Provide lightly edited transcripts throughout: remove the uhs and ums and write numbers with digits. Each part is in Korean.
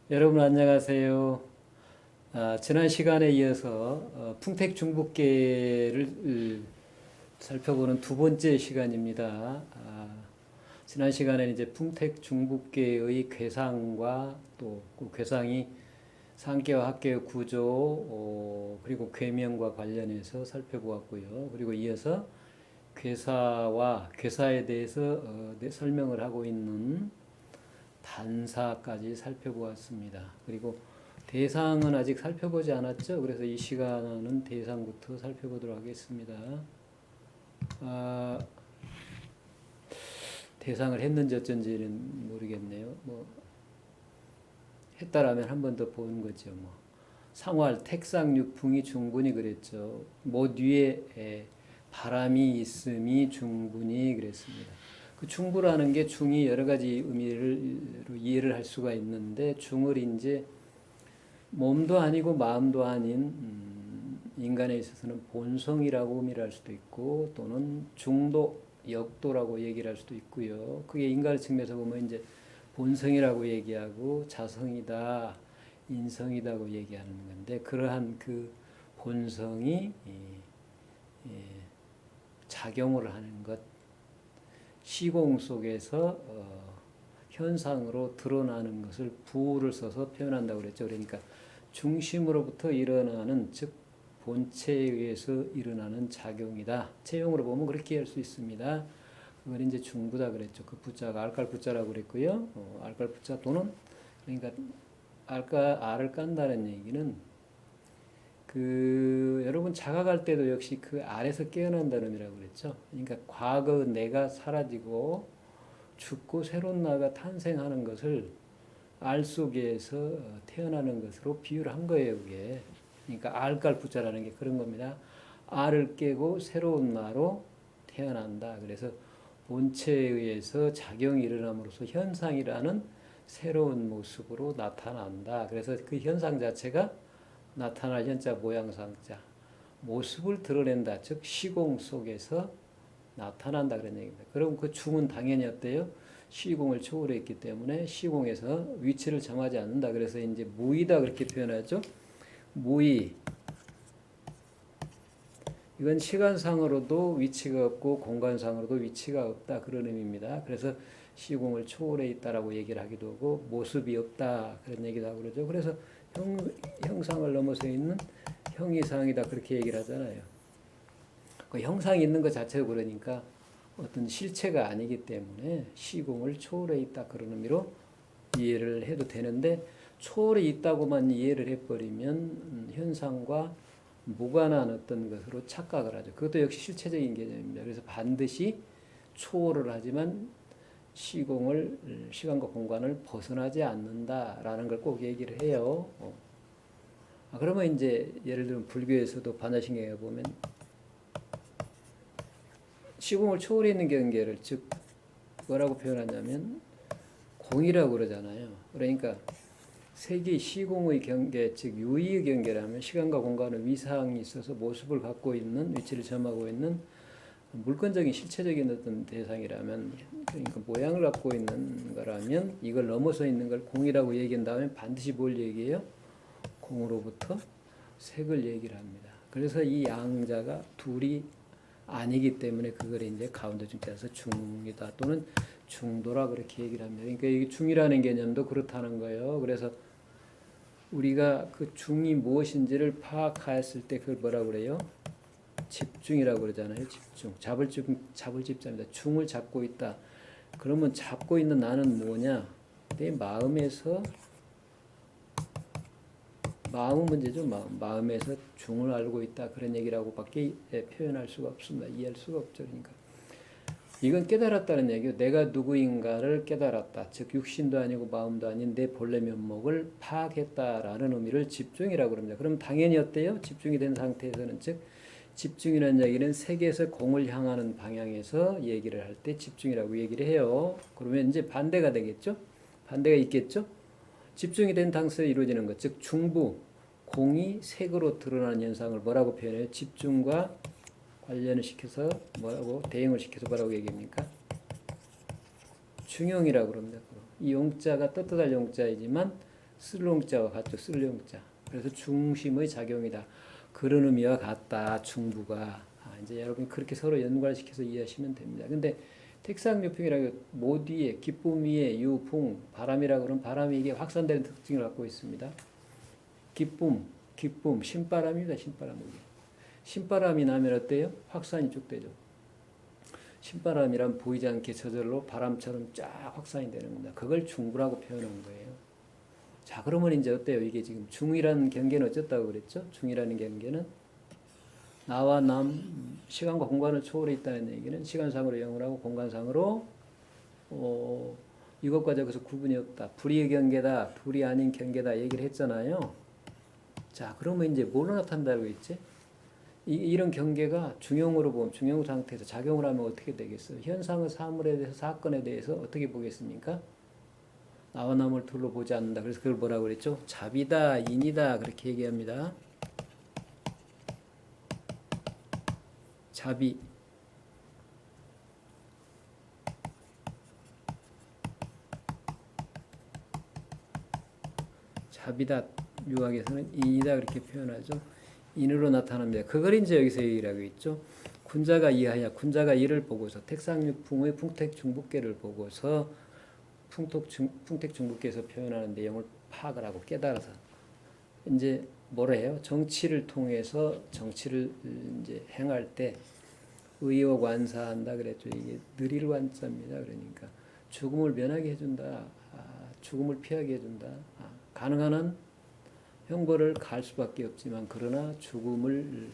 여러분 안녕하세요. 지난 시간에 이어서 풍택중북계를 살펴보는 두 번째 시간입니다. 지난 시간에는 이제 풍택중북계의 괴상과 또그 괴상이 상계와 학계의 구조 그리고 괴명과 관련해서 살펴보았고요. 그리고 이어서 괴사에 대해서 설명을 하고 있는 단사까지 살펴보았습니다. 그리고 대상은 아직 살펴보지 않았죠. 그래서 이 시간은 대상부터 살펴보도록 하겠습니다. 아, 대상을 했는지 어쩐지는 모르겠네요. 뭐 했다라면 한 번 더 보는 거죠. 뭐 상활 택상육풍이 중분이 그랬죠. 못 위에 바람이 있음이 중분이 그랬습니다. 그 중부라는 게 중이 여러 가지 의미를 이해를 할 수가 있는데 중을 이제 몸도 아니고 마음도 아닌 인간에 있어서는 본성이라고 의미를 할 수도 있고 또는 중도, 역도라고 얘기를 할 수도 있고요. 그게 인간의 측면에서 보면 이제 본성이라고 얘기하고 자성이다, 인성이다고 얘기하는 건데 그러한 그 본성이 작용을 하는 것 시공 속에서 현상으로 드러나는 것을 부를 써서 표현한다고 그랬죠. 그러니까 중심으로부터 일어나는 즉 본체에 의해서 일어나는 작용이다. 체용으로 보면 그렇게 할 수 있습니다. 그걸 이제 중부다 그랬죠. 그 부자가 알깔부자라고 그랬고요. 알깔부자 또는 그러니까 알을 깐다는 얘기는 그 여러분 자각할 때도 역시 그 알에서 깨어난다는 의미라고 그랬죠. 그러니까 과거 내가 사라지고 죽고 새로운 나가 탄생하는 것을 알 속에서 태어나는 것으로 비유를 한 거예요, 그게. 그러니까 알깔부자라는 게 그런 겁니다. 알을 깨고 새로운 나로 태어난다. 그래서 본체에 의해서 작용이 일어남으로써 현상이라는 새로운 모습으로 나타난다. 그래서 그 현상 자체가 나타날 현자 모양상자 모습을 드러낸다. 즉 시공 속에서 나타난다 그런 얘기입니다. 그럼 그 중은 당연히 어때요? 시공을 초월했기 때문에 시공에서 위치를 정하지 않는다. 그래서 이제 무의다 그렇게 표현하죠. 무의. 이건 시간상으로도 위치가 없고 공간상으로도 위치가 없다 그런 의미입니다. 그래서 시공을 초월해 있다라고 얘기를 하기도 하고 모습이 없다 그런 얘기도 하고 그러죠. 그래서 형상을 넘어서 있는 형이상이다 그렇게 얘기를 하잖아요. 그 형상이 있는 것 자체가 그러니까 어떤 실체가 아니기 때문에 시공을 초월해 있다 그런 의미로 이해를 해도 되는데 초월해 있다고만 이해를 해버리면 현상과 무관한 어떤 것으로 착각을 하죠. 그것도 역시 실체적인 개념입니다. 그래서 반드시 초월을 하지만 시간과 공간을 벗어나지 않는다라는 걸 꼭 얘기를 해요. 그러면 이제 예를 들면 불교에서도 반야신경에 보면 시공을 초월해 있는 경계를 즉 뭐라고 표현하냐면 공이라고 그러잖아요. 그러니까 세계 시공의 경계 즉 유의의 경계라면 시간과 공간의 위상이 있어서 모습을 갖고 있는 위치를 점하고 있는 물건적인 실체적인 어떤 대상이라면 그러니까 모양을 갖고 있는 거라면 이걸 넘어서 있는 걸 공이라고 얘기한 다음에 반드시 뭘 얘기해요? 공으로부터 색을 얘기를 합니다. 그래서 이 양자가 둘이 아니기 때문에 그걸 이제 가운데 중자에서 중이다 또는 중도라 그렇게 얘기를 합니다. 그러니까 이게 중이라는 개념도 그렇다는 거예요. 그래서 우리가 그 중이 무엇인지를 파악하였을 때 그걸 뭐라고 그래요? 집중이라고 그러잖아요. 집중. 잡을 집자입니다. 중을 잡고 있다. 그러면 잡고 있는 나는 뭐냐? 내 마음에서 마음은 문제죠. 마음에서 중을 알고 있다. 그런 얘기라고밖에 표현할 수가 없습니다. 이해할 수가 없죠. 그러니까 이건 깨달았다는 얘기예요. 내가 누구인가를 깨달았다. 즉 육신도 아니고 마음도 아닌 내 본래 면목을 파악했다라는 의미를 집중이라고 합니다. 그럼 당연히 어때요? 집중이 된 상태에서는 즉 집중이라는 얘기는 세계에서 공을 향하는 방향에서 얘기를 할 때 집중이라고 얘기를 해요. 그러면 이제 반대가 되겠죠? 반대가 있겠죠? 집중이 된 상태에서 이루어지는 것, 즉 중부, 공이 색으로 드러나는 현상을 뭐라고 표현해요? 집중과 관련을 시켜서 뭐라고 대응을 시켜서 뭐라고 얘기합니까? 중용이라고 그럽니다. 이 용자가 떳떳할 용자이지만 쓸롱자와 같죠. 쓸룡자. 그래서 중심의 작용이다. 그런 의미와 같다. 중부가. 이제 여러분 그렇게 서로 연관시켜서 이해하시면 됩니다. 근데 택상유풍이라는 못 위에, 기쁨 위에, 유풍, 바람이라고 그러면 바람이 이게 확산되는 특징을 갖고 있습니다. 기쁨, 신바람입니다. 신바람. 신바람이 나면 어때요? 확산이 쭉 되죠. 신바람이란 보이지 않게 저절로 바람처럼 쫙 확산이 되는 겁니다. 그걸 중부라고 표현한 거예요. 자, 그러면 이제 어때요? 이게 지금 중이라는 경계는 어쨌다고 그랬죠? 중이라는 경계는 나와 남, 시간과 공간을 초월해 있다는 얘기는 시간상으로 영원하고 공간상으로 이것과 저것은 구분이 없다. 불의의 경계다. 불이 아닌 경계다. 얘기를 했잖아요. 자, 그러면 이제 뭘로 나타난다고 했지? 이런 경계가 중용으로 보면 중용 상태에서 작용을 하면 어떻게 되겠어요? 현상의 사물에 대해서 사건에 대해서 어떻게 보겠습니까? 나와 남을 둘로 보지 않는다. 그래서 그걸 뭐라고 그랬죠? 자비다, 인이다 그렇게 얘기합니다. 자비. 자비다. 유학에서는 인이다 그렇게 표현하죠. 인으로 나타납니다. 그걸 이제 여기서 얘기하고 있죠. 군자가 이하야. 군자가 이를 보고서 택상유풍의 풍택중북계를 보고서 풍택중북계에서 표현하는 내용을 파악을 하고 깨달아서 이제 뭐라 해요? 정치를 통해서 정치를 이제 행할 때 의욕완사한다 그랬죠. 이게 느릴 완자입니다. 그러니까 죽음을 면하게 해준다. 죽음을 피하게 해준다. 가능한 한 형벌을 가할 수밖에 없지만 그러나 죽음을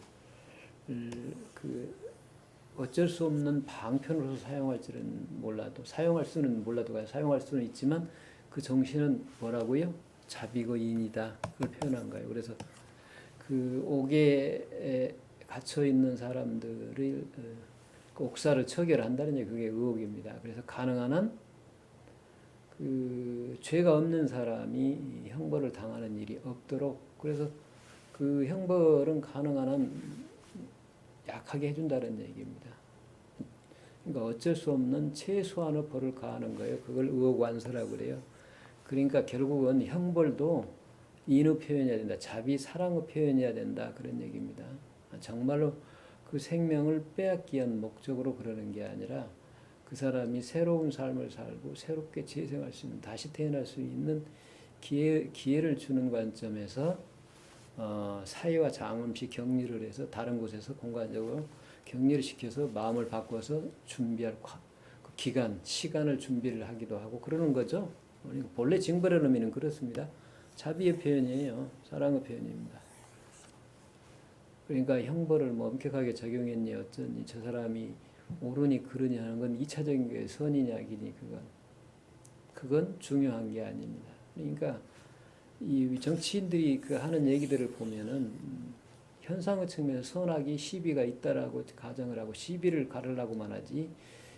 어쩔 수 없는 방편으로서 사용할지는 몰라도 사용할 수는 있지만 그 정신은 뭐라고요? 자비고 인이다. 그걸 표현한 거예요. 그래서 그 옥에 갇혀 있는 사람들의 옥사를 처결한다는 게 그게 의옥입니다. 그래서 가능한 한 그 죄가 없는 사람이 형벌을 당하는 일이 없도록 그래서 그 형벌은 가능한 한 약하게 해준다는 얘기입니다. 그러니까 어쩔 수 없는 최소한의 벌을 가하는 거예요. 그걸 의옥완서라고 그래요. 그러니까 결국은 형벌도 인의 표현이어야 된다. 자비, 사랑의 표현이어야 된다. 그런 얘기입니다. 정말로 그 생명을 빼앗기 위한 목적으로 그러는 게 아니라 그 사람이 새로운 삶을 살고 새롭게 재생할 수 있는 다시 태어날 수 있는 기회를 주는 관점에서 사회와 장음시 격리를 해서 다른 곳에서 공간적으로 격리를 시켜서 마음을 바꿔서 준비할 그 기간, 시간을 준비를 하기도 하고 그러는 거죠. 본래 징벌의 의미는 그렇습니다. 자비의 표현이에요. 사랑의 표현입니다. 그러니까 형벌을 뭐 엄격하게 적용했니 어쩌니 저 사람이 옳으니 그르니 하는 건 2차적인 게 선이냐 악이니 그건 중요한 게 아닙니다. 그러니까 이 정치인들이 그 하는 얘기들을 보면은 현상의 측면에서 선악이 시비가 있다라고 가정을 하고 시비를 가르려고만 하지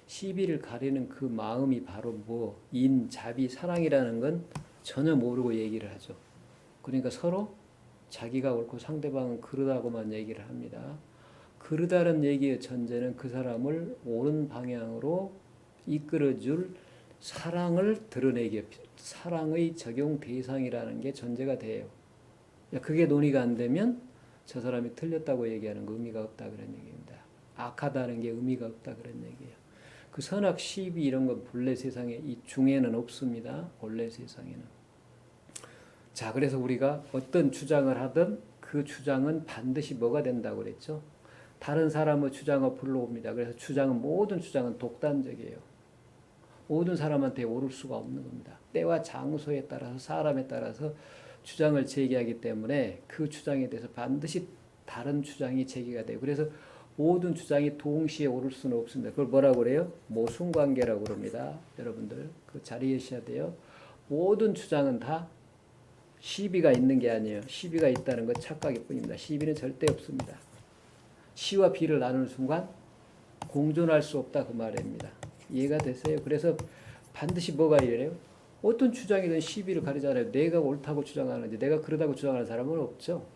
시비를 가리는 그 마음이 바로 뭐 인, 자비, 사랑이라는 건 전혀 모르고 얘기를 하죠. 그러니까 서로 자기가 옳고 상대방은 그르다고만 얘기를 합니다. 그르다는 얘기의 전제는 그 사람을 옳은 방향으로 이끌어줄 사랑을 드러내기, 사랑의 적용 대상이라는 게 전제가 돼요. 그게 논의가 안 되면 저 사람이 틀렸다고 얘기하는 거 의미가 없다 그런 얘기입니다. 악하다는 게 의미가 없다 그런 얘기예요. 그 선악, 시비 이런 건 본래 세상에 이 중에는 없습니다. 본래 세상에는. 자, 그래서 우리가 어떤 주장을 하든 그 주장은 반드시 뭐가 된다고 그랬죠? 다른 사람의 주장을 불러옵니다. 그래서 모든 주장은 독단적이에요. 모든 사람한테 오를 수가 없는 겁니다. 때와 장소에 따라서 사람에 따라서 주장을 제기하기 때문에 그 주장에 대해서 반드시 다른 주장이 제기가 돼요. 그래서 모든 주장이 동시에 오를 수는 없습니다. 그걸 뭐라고 그래요? 모순관계라고 그럽니다. 여러분들 그 잘 이해하셔야 돼요. 모든 주장은 다 시비가 있는 게 아니에요. 시비가 있다는 건 착각일 뿐입니다. 시비는 절대 없습니다. 시와 비를 나누는 순간 공존할 수 없다 그 말입니다. 이해가 됐어요? 그래서 반드시 뭐가 이래요? 어떤 주장이든 시비를 가리잖아요. 내가 옳다고 주장하는데 내가 그러다고 주장하는 사람은 없죠.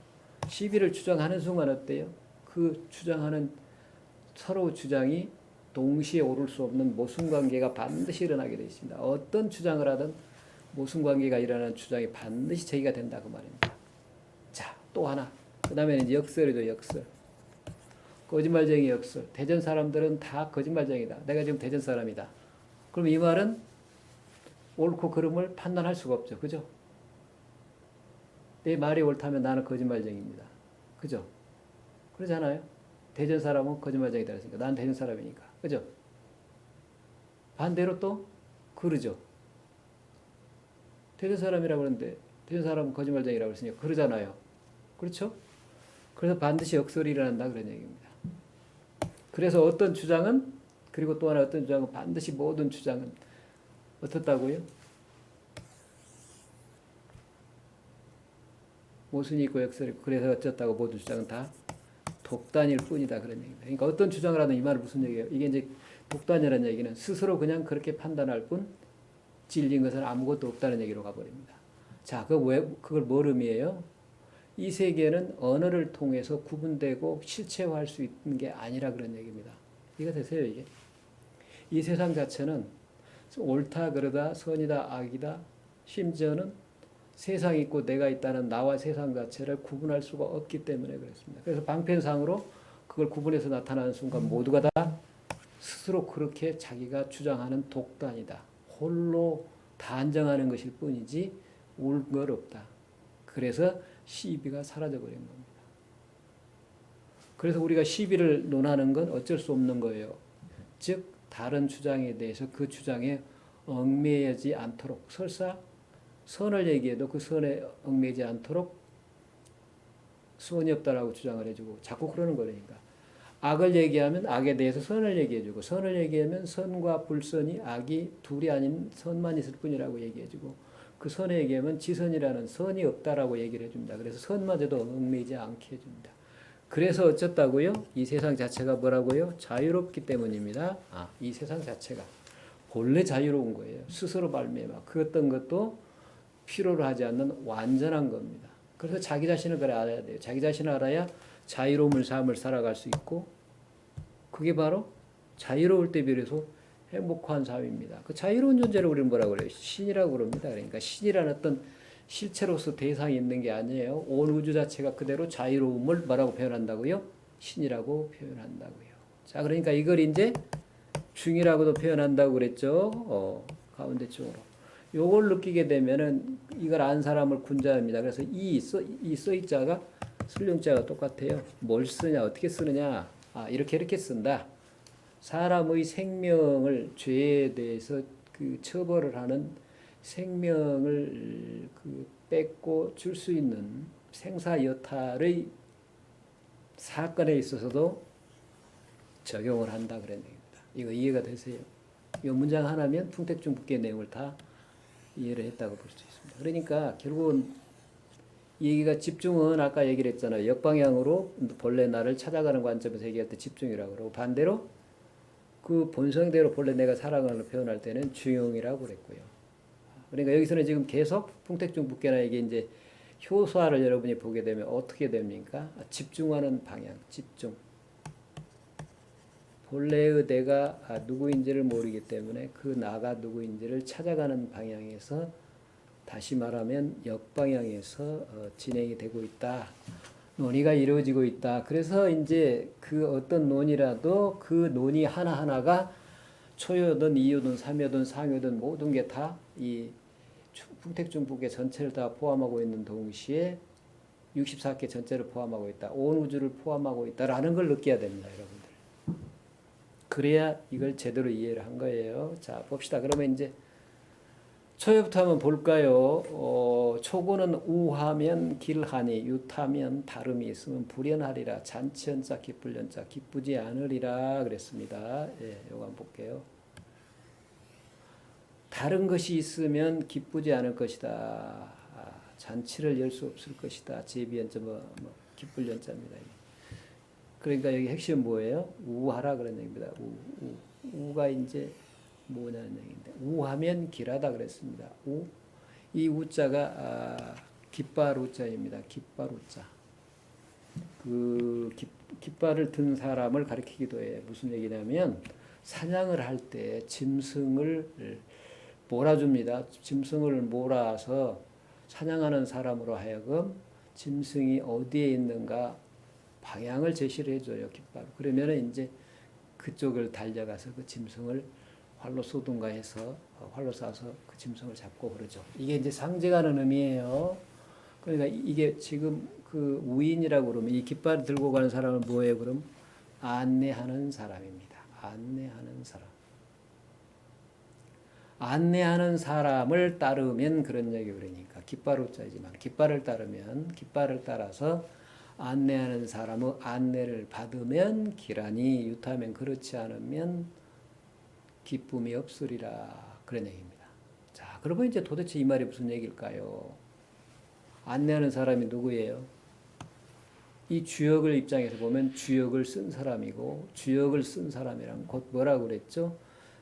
시비를 주장하는 순간 어때요? 그 주장하는 서로 주장이 동시에 오를 수 없는 모순관계가 반드시 일어나게 되어 있습니다. 어떤 주장을 하든 모순관계가 일어나는 주장이 반드시 제기가 된다 그 말입니다. 자, 또 하나. 그 다음에는 이제 역설이죠. 역설. 거짓말쟁이 역설. 대전 사람들은 다 거짓말쟁이다. 내가 지금 대전 사람이다. 그럼 이 말은 옳고 그름을 판단할 수가 없죠. 그죠? 내 말이 옳다면 나는 거짓말쟁이입니다. 그죠? 그러잖아요. 대전 사람은 거짓말쟁이다 했으니까 나는 대전 사람이니까. 그죠? 반대로 또 그러죠. 대전 사람이라고 그러는데 대전 사람은 거짓말쟁이라고 했으니까 그러잖아요. 그렇죠? 그래서 반드시 역설이 일어난다 그런 얘기입니다. 그래서 어떤 주장은 그리고 또 하나 어떤 주장은 반드시 모든 주장은 어떻다고요? 모순이 있고 역설이 있고 그래서 어쨌다고 모든 주장은 다 독단일 뿐이다 그런 얘기입니다. 그러니까 어떤 주장을 하든 이 말은 무슨 얘기예요? 이게 이제 독단이라는 얘기는 스스로 그냥 그렇게 판단할 뿐 진리인 것은 아무것도 없다는 얘기로 가버립니다. 자, 그걸 뭘 의미해요? 이 세계는 언어를 통해서 구분되고 실체화할 수 있는 게 아니라 그런 얘기입니다. 이해가 되세요, 이게? 이 세상 자체는 옳다, 그러다, 선이다, 악이다, 심지어는 세상이 있고 내가 있다는 나와 세상 자체를 구분할 수가 없기 때문에 그렇습니다. 그래서 방편상으로 그걸 구분해서 나타나는 순간 모두가 다 스스로 그렇게 자기가 주장하는 독단이다. 홀로 단정하는 것일 뿐이지 옳은 것 없다. 그래서 시비가 사라져버린 겁니다. 그래서 우리가 시비를 논하는 건 어쩔 수 없는 거예요. 즉 다른 주장에 대해서 그 주장에 얽매이지 않도록 설사 선을 얘기해도 그 선에 얽매이지 않도록 선이 없다라고 주장을 해주고 자꾸 그러는 거니까 악을 얘기하면 악에 대해서 선을 얘기해주고 선을 얘기하면 선과 불선이 악이 둘이 아닌 선만 있을 뿐이라고 얘기해주고 그 선에 얘기하면 지선이라는 선이 없다라고 얘기를 해줍니다. 그래서 선마저도 얽매이지 않게 해줍니다. 그래서 어쨌다고요? 이 세상 자체가 뭐라고요? 자유롭기 때문입니다. 이 세상 자체가 본래 자유로운 거예요. 스스로 발매막 그 어떤 것도 필요로 하지 않는 완전한 겁니다. 그래서 자기 자신을 그래 알아야 돼요. 자기 자신을 알아야 자유로움을 삶을 살아갈 수 있고 그게 바로 자유로울 때 비로소 행복한 삶입니다. 그 자유로운 존재를 우리는 뭐라고 그래요? 신이라고 그럽니다. 그러니까 신이라는 어떤 실체로서 대상이 있는 게 아니에요. 온 우주 자체가 그대로 자유로움을 뭐라고 표현한다고요? 신이라고 표현한다고요. 자, 그러니까 이걸 이제 중이라고도 표현한다고 그랬죠. 가운데 쪽으로. 요걸 느끼게 되면은 이걸 안 사람을 군자입니다. 그래서 이 써이자가 술룡자가 똑같아요. 뭘 쓰냐, 어떻게 쓰느냐. 이렇게 쓴다. 사람의 생명을 죄에 대해서 그 처벌을 하는 생명을 그 뺏고 줄 수 있는 생사여탈의 사건에 있어서도 적용을 한다 그런 얘기입니다. 이거 이해가 되세요? 이 문장 하나면 풍택중북기의 내용을 다 이해를 했다고 볼 수 있습니다. 그러니까 결국은 이 얘기가 집중은 아까 얘기를 했잖아요. 역방향으로 본래 나를 찾아가는 관점에서 얘기할 때 집중이라고 그러고 반대로 그 본성대로 본래 내가 살아가는 걸 표현할 때는 중용이라고 그랬고요. 그러니까 여기서는 지금 계속 풍택중북계나 이게 이제 효소화를 여러분이 보게 되면 어떻게 됩니까? 집중하는 방향, 집중. 본래의 내가 누구인지를 모르기 때문에 그 나가 누구인지를 찾아가는 방향에서 다시 말하면 역방향에서 진행이 되고 있다. 논의가 이루어지고 있다. 그래서 이제 그 어떤 논의라도 그 논의 하나하나가 초요든 이요든 삼요든 상요든 모든 게 다 이 풍택중북의 전체를 다 포함하고 있는 동시에 64개 전체를 포함하고 있다. 온 우주를 포함하고 있다라는 걸 느껴야 됩니다, 여러분들. 그래야 이걸 제대로 이해를 한 거예요. 자, 봅시다. 그러면 이제 초요부터 한번 볼까요? 초고는 우하면 길하니 유타면 다름이 있으면 불연하리라. 잔치연자 기쁠연자 기쁘지 않으리라 그랬습니다. 예, 요거 한번 볼게요. 다른 것이 있으면 기쁘지 않을 것이다. 잔치를 열 수 없을 것이다. 제비연자 기쁠연자입니다. 그러니까 여기 핵심 뭐예요? 우하라 그런 얘기입니다. 우가 이제 뭐냐는 얘기인데 우하면 길하다 그랬습니다. 이 우자가 깃발 우자입니다. 깃발 우자. 그 깃발을 든 사람을 가리키기도 해요. 무슨 얘기냐면 사냥을 할 때 짐승을 몰아줍니다. 짐승을 몰아서 사냥하는 사람으로 하여금 짐승이 어디에 있는가 방향을 제시를 해줘요. 깃발. 그러면은 이제 그쪽을 달려가서 그 짐승을 활로 쏘든가 해서 활로 쏴서 그 짐승을 잡고 그러죠. 이게 이제 상징하는 의미예요. 그러니까 이게 지금 그 우인이라고 그러면 이 깃발을 들고 가는 사람은 뭐예요? 그럼 안내하는 사람입니다. 안내하는 사람. 안내하는 사람을 따르면 그런 얘기 그러니까 깃발호자이지만 깃발을 따르면 깃발을 따라서 안내하는 사람의 안내를 받으면 기라니 유타면 그렇지 않으면 기쁨이 없으리라 그런 얘기입니다. 자, 그러면 이제 도대체 이 말이 무슨 얘기일까요? 안내하는 사람이 누구예요? 이 주역을 입장에서 보면 주역을 쓴 사람이고 주역을 쓴 사람이란 곧 뭐라고 그랬죠?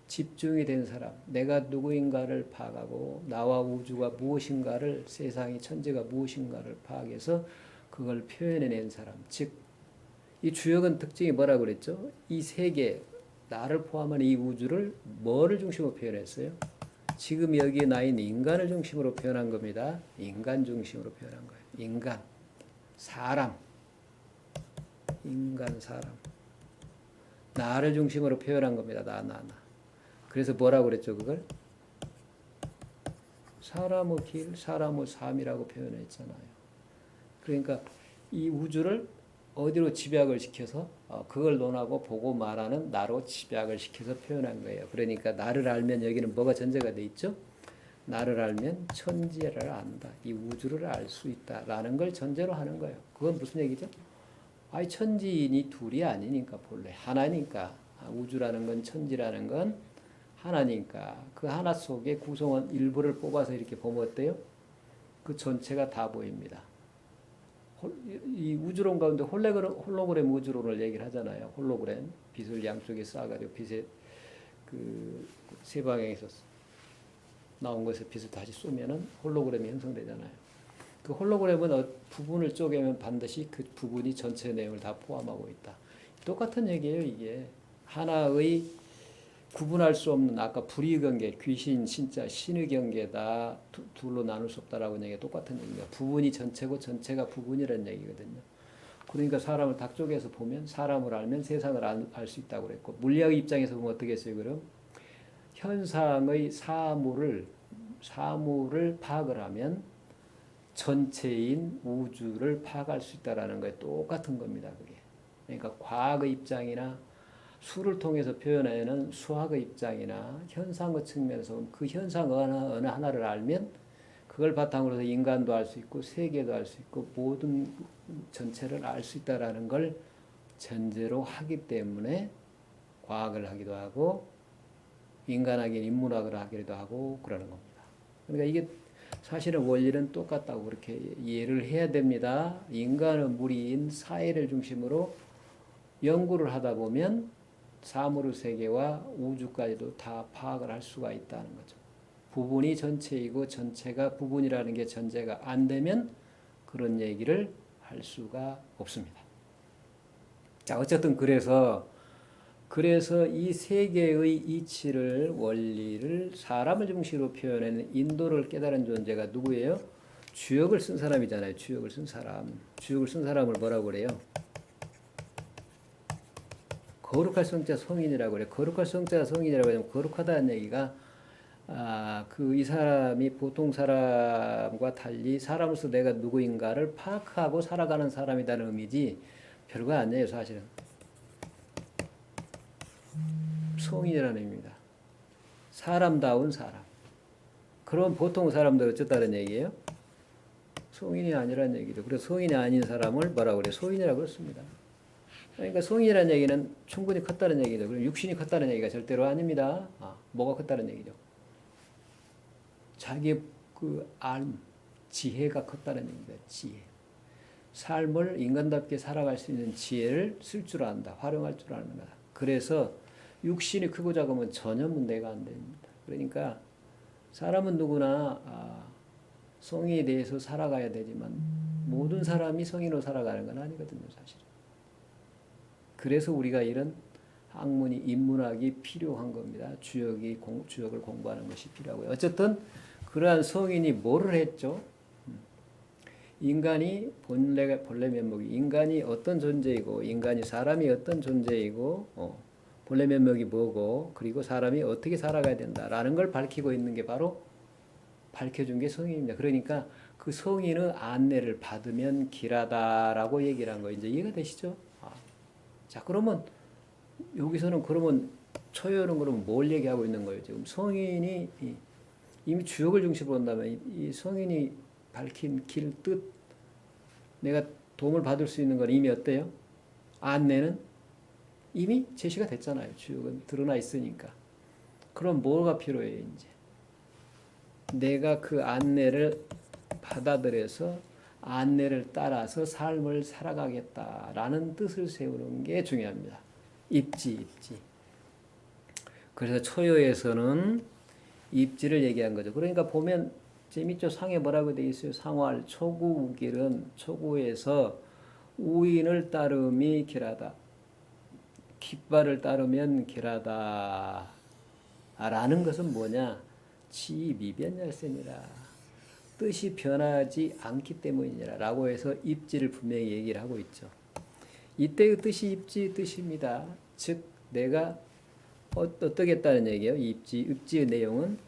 집중이 된 사람, 내가 누구인가를 파악하고 나와 우주가 무엇인가를 세상이 천지가 무엇인가를 파악해서 그걸 표현해낸 사람. 즉, 이 주역은 특징이 뭐라고 그랬죠? 이 세계, 나를 포함한 이 우주를 뭐를 중심으로 표현했어요? 지금 여기에 나 있는 인간을 중심으로 표현한 겁니다. 인간 중심으로 표현한 거예요. 인간, 사람, 인간, 사람. 나를 중심으로 표현한 겁니다. 나. 그래서 뭐라고 그랬죠, 그걸? 사람의 길, 사람의 삶이라고 표현했잖아요. 그러니까 이 우주를 어디로 집약을 시켜서 그걸 논하고 보고 말하는 나로 집약을 시켜서 표현한 거예요. 그러니까 나를 알면 여기는 뭐가 전제가 돼 있죠? 나를 알면 천지를 안다. 이 우주를 알 수 있다라는 걸 전제로 하는 거예요. 그건 무슨 얘기죠? 아니 천지인이 둘이 아니니까 본래 하나니까 우주라는 건 천지라는 건 하나니까 그 하나 속에 구성원 일부를 뽑아서 이렇게 보면 어때요? 그 전체가 다 보입니다. 이 우주론 가운데 홀로그램 우주론을 얘기를 하잖아요. 홀로그램 빛을 양쪽에 쏴가지고 빛의 그 세 방향에서 나온 것에 빛을 다시 쏘면은 홀로그램이 형성되잖아요. 그 홀로그램은 부분을 쪼개면 반드시 그 부분이 전체 내용을 다 포함하고 있다. 똑같은 얘기예요. 이게 하나의 구분할 수 없는 아까 불의 경계, 귀신, 신자, 신의 경계다 둘로 나눌 수 없다라고 얘기가 똑같은 얘기입니다. 부분이 전체고 전체가 부분이라는 얘기거든요. 그러니까 사람을 닭 쪽에서 보면 사람을 알면 세상을 알 수 있다고 그랬고 물리학 입장에서 보면 어떻게 했어요? 그럼 현상의 사물을 파악을 하면 전체인 우주를 파악할 수 있다라는 거에 똑같은 겁니다. 그게. 그러니까 과학의 입장이나 수를 통해서 표현하는 수학의 입장이나 현상의 측면에서 그 현상 어느 하나를 알면 그걸 바탕으로 해서 인간도 알 수 있고 세계도 알 수 있고 모든 전체를 알 수 있다라는 걸 전제로 하기 때문에 과학을 하기도 하고 인간학인 인문학을 하기도 하고 그러는 겁니다. 그러니까 이게 사실은 원리는 똑같다고 그렇게 이해를 해야 됩니다. 인간의 무리인 사회를 중심으로 연구를 하다 보면 사물의 세계와 우주까지도 다 파악을 할 수가 있다는 거죠. 부분이 전체이고 전체가 부분이라는 게 전제가 안 되면 그런 얘기를 할 수가 없습니다. 자, 어쨌든 그래서 이 세계의 이치를 원리를 사람을 중심으로 표현하는 인도를 깨달은 존재가 누구예요? 주역을 쓴 사람이잖아요. 주역을 쓴 사람. 주역을 쓴 사람을 뭐라고 그래요? 거룩할 성자 성인이라고 그래. 거룩할 성자 성인이라고 하면 거룩하다는 얘기가 이 사람이 보통 사람과 달리 사람으로서 내가 누구인가를 파악하고 살아가는 사람이라는 의미지 별거 아니에요, 사실은. 성인이라는 의미입니다. 사람다운 사람. 그럼 보통 사람들 어쨌다는 얘기예요? 성인이 아니라는 얘기죠. 그래서 성인이 아닌 사람을 뭐라고 그래요? 소인이라고 그랬습니다. 그러니까 성인이라는 얘기는 충분히 컸다는 얘기죠. 그럼 육신이 컸다는 얘기가 절대로 아닙니다. 뭐가 컸다는 얘기죠? 자기의 그 지혜가 컸다는 얘기입니다. 지혜. 삶을 인간답게 살아갈 수 있는 지혜를 쓸 줄 안다. 활용할 줄 아는 거다. 그래서 육신이 크고 작으면 전혀 문제가 안 됩니다. 그러니까 사람은 누구나 성인에 대해서 살아가야 되지만 모든 사람이 성인으로 살아가는 건 아니거든요, 사실은. 그래서 우리가 이런 학문이 인문학이 필요한 겁니다. 주역을 공부하는 것이 필요하고요. 어쨌든 그러한 성인이 뭐를 했죠? 인간이 본래 면목이 인간이 어떤 존재이고 인간이 사람이 어떤 존재이고 본래 면목이 뭐고 그리고 사람이 어떻게 살아가야 된다라는 걸 밝히고 있는 게 바로 밝혀준 게 성인입니다. 그러니까 그 성인의 안내를 받으면 길하다라고 얘기를 한 거 이제 이해가 되시죠? 자 그러면 여기서는 그러면 초연은 그러면 뭘 얘기하고 있는 거예요? 지금 성인이 이미 주역을 중심으로 본다면 이 성인이 밝힌 길 뜻 내가 도움을 받을 수 있는 건 이미 어때요? 안내는 이미 제시가 됐잖아요. 주역은 드러나 있으니까. 그럼 뭐가 필요해요? 이제 내가 그 안내를 받아들여서 안내를 따라서 삶을 살아가겠다라는 뜻을 세우는 게 중요합니다. 입지. 그래서 초여에서는 입지를 얘기한 거죠. 그러니까 보면 재밌죠. 상에 뭐라고 되어 있어요? 상활 초구우길은 초구에서 우인을 따름이 길하다. 깃발을 따르면 길하다. 라는 것은 뭐냐? 지미변열세니라. 뜻이 변하지 않기 때문이니라. 라고 해서 입지를 분명히 얘기를 하고 있죠. 이때의 뜻이 입지 뜻입니다. 즉 내가 어떻겠다는 얘기예요. 입지의 내용은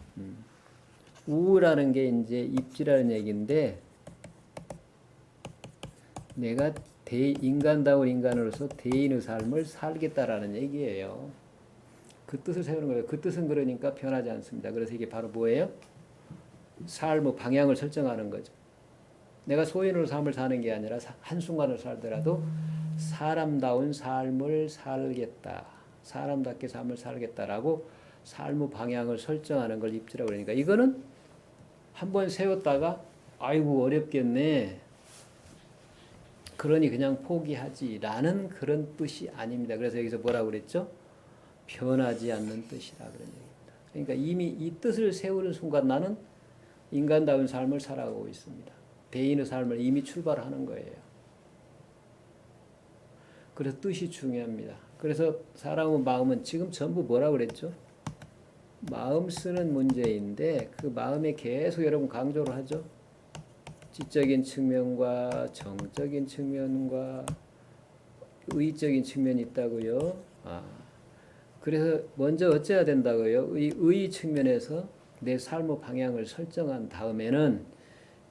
우라는 게 이제 입지라는 얘기인데 내가 인간다운 인간으로서 대인의 삶을 살겠다라는 얘기예요. 그 뜻을 세우는 거예요. 그 뜻은 그러니까 변하지 않습니다. 그래서 이게 바로 뭐예요? 삶의 방향을 설정하는 거죠. 내가 소인으로 삶을 사는 게 아니라 한순간을 살더라도 사람다운 삶을 살겠다. 사람답게 삶을 살겠다라고 삶의 방향을 설정하는 걸 입지라고 그러니까 이거는 한번 세웠다가 아이고 어렵겠네. 그러니 그냥 포기하지라는 그런 뜻이 아닙니다. 그래서 여기서 뭐라고 그랬죠? 변하지 않는 뜻이라 그런 얘기입니다. 그러니까 이미 이 뜻을 세우는 순간 나는 인간다운 삶을 살아가고 있습니다. 대인의 삶을 이미 출발하는 거예요. 그래서 뜻이 중요합니다. 그래서 사람의 마음은 지금 전부 뭐라고 그랬죠? 마음 쓰는 문제인데 그 마음에 계속 여러분 강조를 하죠. 지적인 측면과 정적인 측면과 의적인 측면이 있다고요. 그래서 먼저 어째야 된다고요? 의 측면에서 내 삶의 방향을 설정한 다음에는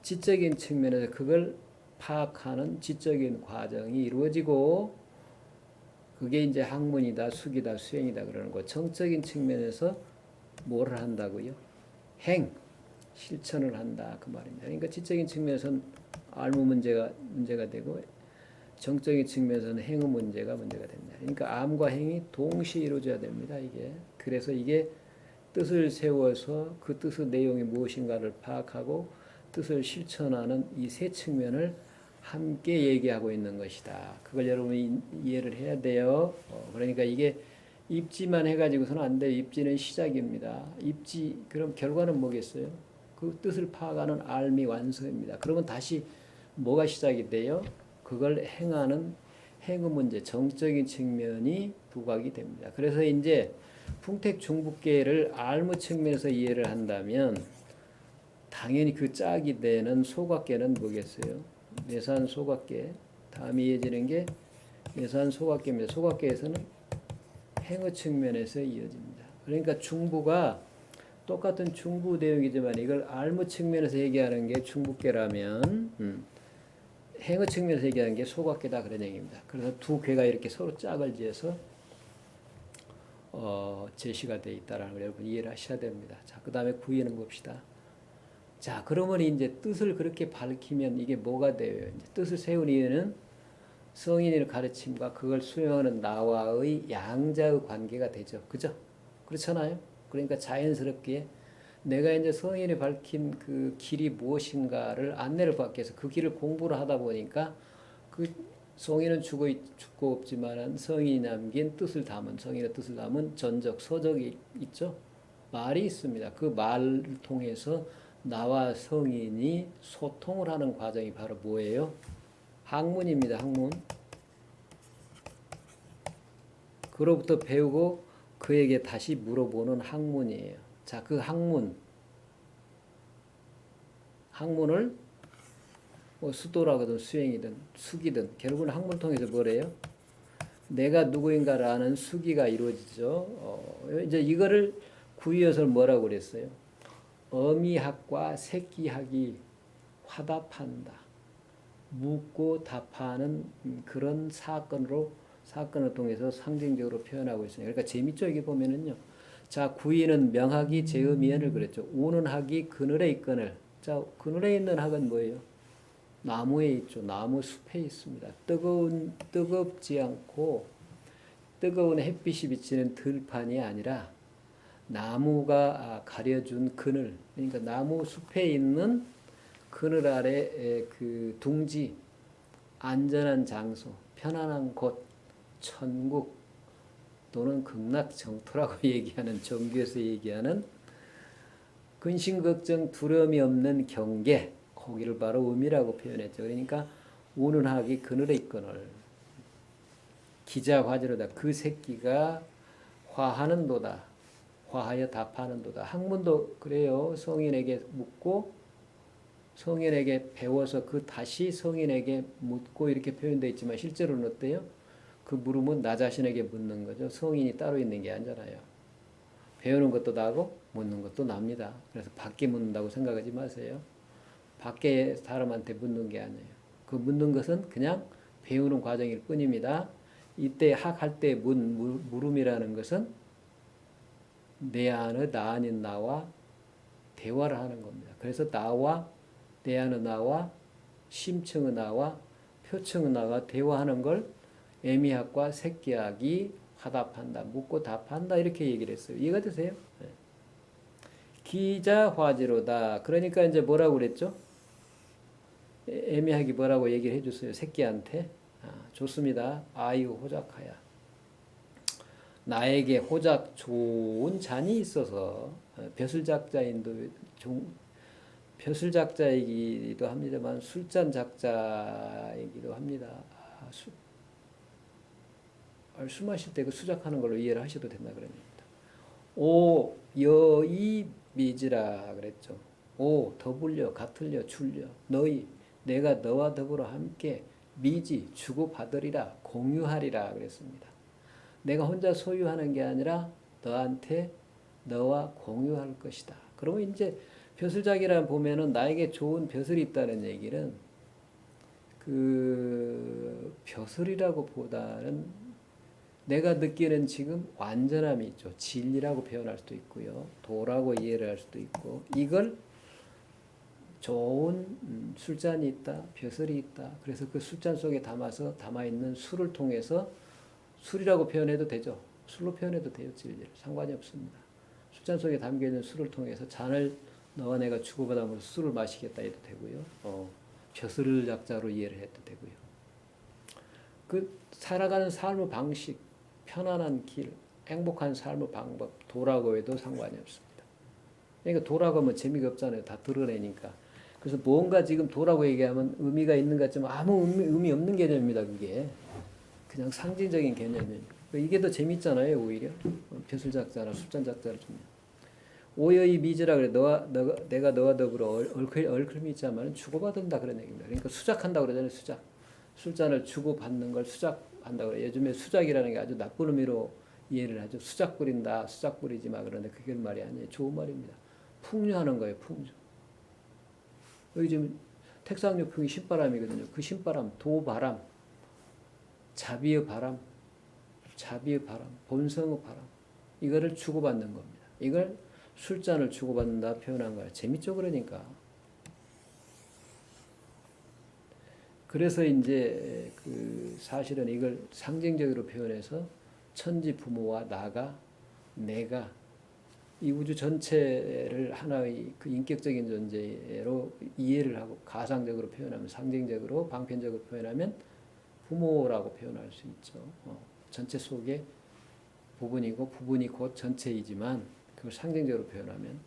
지적인 측면에서 그걸 파악하는 지적인 과정이 이루어지고 그게 이제 학문이다, 숙이다, 수행이다 그러는 거. 정적인 측면에서 뭐를 한다고요? 실천을 한다 그 말입니다. 그러니까 지적인 측면에서는 알무 문제가 되고 정적인 측면에서는 행의 문제가 됩니다. 그러니까 암과 행이 동시에 이루어져야 됩니다. 이게 그래서 이게 뜻을 세워서 그 뜻의 내용이 무엇인가를 파악하고 뜻을 실천하는 이 세 측면을 함께 얘기하고 있는 것이다. 그걸 여러분이 이해를 해야 돼요. 그러니까 이게 입지만 해가지고서는 안 돼요. 입지는 시작입니다. 입지 그럼 결과는 뭐겠어요? 그 뜻을 파악하는 알미 완성입니다. 그러면 다시 뭐가 시작이 돼요? 그걸 행하는 행의 문제, 정적인 측면이 부각이 됩니다. 그래서 이제 풍택 중북계를 알무 측면에서 이해를 한다면 당연히 그 짝이 되는 소각계는 뭐겠어요? 내산 소각계. 다음에 이어지는 게 내산 소각계입니다. 소각계에서는 행의 측면에서 이어집니다. 그러니까 중부가 똑같은 중부 내용이지만 이걸 알무 측면에서 얘기하는 게 중북계라면 행의 측면에서 얘기하는 게 소각계다 그런 얘기입니다. 그래서 두 궤가 이렇게 서로 짝을 지어서 제시가 되어 있다는 걸 여러분 이해를 하셔야 됩니다. 자, 그 다음에 구의는 봅시다. 자, 그러면 이제 뜻을 그렇게 밝히면 이게 뭐가 돼요? 이제 뜻을 세운 이유는 성인의 가르침과 그걸 수행하는 나와의 양자의 관계가 되죠. 그죠? 그렇잖아요? 그러니까 자연스럽게 내가 이제 성인이 밝힌 그 길이 무엇인가를 안내를 받기 위해서 그 길을 공부를 하다 보니까 그 성인은 죽고 없지만 성인이 남긴 뜻을 담은 성인의 뜻을 담은 전적, 서적이 있죠. 말이 있습니다. 그 말을 통해서 나와 성인이 소통을 하는 과정이 바로 뭐예요? 학문입니다. 학문. 그로부터 배우고 그에게 다시 물어보는 학문이에요. 자, 그 학문을 뭐 수도라거든 수행이든 수기든 결국은 학문 통해서 뭐래요? 내가 누구인가를 아는 수기가 이루어지죠. 이제 이거를 구이어서 뭐라고 그랬어요? 어미학과 새끼학이 화답한다. 묻고 답하는 그런 사건을 통해서 상징적으로 표현하고 있어요. 그러니까 재밌죠. 이게 보면은요. 자, 구이는 명학이 제의미연을 그랬죠. 우는 학이 그늘에 있거늘. 자, 그늘에 있는 학은 뭐예요? 나무에 있죠. 나무 숲에 있습니다. 뜨겁지 않고 뜨거운 햇빛이 비치는 들판이 아니라 나무가 가려준 그늘. 그러니까 나무 숲에 있는 그늘 아래 그 둥지, 안전한 장소, 편안한 곳, 천국 또는 극락정토라고 얘기하는 종교에서 얘기하는 근심 걱정 두려움이 없는 경계, 거기를 바로 의미라고 표현했죠. 그러니까 우는 학이 그늘에 있거늘 기자화지로다. 그 새끼가 화하는도다. 화하여 답하는도다. 학문도 그래요. 성인에게 묻고 성인에게 배워서 그 다시 성인에게 묻고 이렇게 표현되어 있지만 실제로는 어때요? 그 물음은 나 자신에게 묻는 거죠. 성인이 따로 있는 게 아니잖아요. 배우는 것도 나고 묻는 것도 납니다. 그래서 밖에 묻는다고 생각하지 마세요. 밖에 사람한테 묻는 게 아니에요. 그 묻는 것은 그냥 배우는 과정일 뿐입니다. 이때 학할 때 물음이라는 것은 내 안의 나 아닌 나와 대화를 하는 겁니다. 그래서 내 안의 나와 심층의 나와 표층의 나와 대화하는 걸 애미학과 새끼학이 화답한다, 묻고 답한다 이렇게 얘기를 했어요. 이해가 되세요? 네. 기자화지로다. 그러니까 이제 뭐라고 그랬죠? 애미학이 뭐라고 얘기를 해줬어요? 새끼한테. 좋습니다. 아유 호작하야. 나에게 호작 좋은 잔이 있어서 벼슬작자이기도 합니다만 술잔 작자이기도 합니다. 술 마실 때 그 수작하는 걸로 이해를 하셔도 된다 그럽니다. 오 여이 미지라 그랬죠. 오 더불려 같을려 줄려 너희 내가 너와 더불어 함께 미지 주고받으리라 공유하리라 그랬습니다. 내가 혼자 소유하는 게 아니라 너와 공유할 것이다. 그러면 이제 벼슬작이라 보면은 나에게 좋은 벼슬이 있다는 얘기는 그 벼슬이라고 보다는 내가 느끼는 지금 완전함이 있죠. 진리라고 표현할 수도 있고요. 도라고 이해를 할 수도 있고 이걸 좋은 술잔이 있다. 벼슬이 있다. 그래서 그 술잔 속에 담아있는 술을 통해서 술이라고 표현해도 되죠. 술로 표현해도 돼요. 진리를. 상관이 없습니다. 술잔 속에 담겨있는 술을 통해서 잔을 너와 내가 주고받으면서 술을 마시겠다 해도 되고요. 벼슬 작자로 이해를 해도 되고요. 그 살아가는 삶의 방식, 편안한 길, 행복한 삶의 방법, 도라고 해도 상관이 없습니다. 그러니까 도라고 하면 재미가 없잖아요. 다 드러내니까. 그래서 뭔가 지금 도라고 얘기하면 의미가 있는 것 같지만 아무 의미 없는 개념입니다. 그게. 그냥 상징적인 개념이에요. 이게 더 재밌잖아요. 오히려. 벼슬 작자나 술잔 작자를 좀. 오여이 미지라 그래. 내가 너와 더불어 얼클미 있자면 주고받는다 그런 얘기입니다. 그러니까 수작한다 그러잖아요. 수작. 술잔을 주고받는 걸 수작한다 그래. 요즘에 수작이라는 게 아주 나쁜 의미로 이해를 하죠. 수작 부린다. 수작 부리지 마. 그런데 그게 말이 아니에요. 좋은 말입니다. 풍류하는 거예요. 풍류. 여기 지금 택상요풍이 신바람이거든요. 그 신바람, 도바람, 자비의 바람, 본성의 바람. 이거를 주고받는 겁니다. 이걸 술잔을 주고받는다 표현한 거야. 재밌죠, 그러니까. 그래서 이제 그 사실은 이걸 상징적으로 표현해서 천지 부모와 내가 이 우주 전체를 하나의 그 인격적인 존재로 이해를 하고 가상적으로 표현하면 상징적으로 방편적으로 표현하면 부모라고 표현할 수 있죠. 전체 속에 부분이고 부분이 곧 전체이지만 그걸 상징적으로 표현하면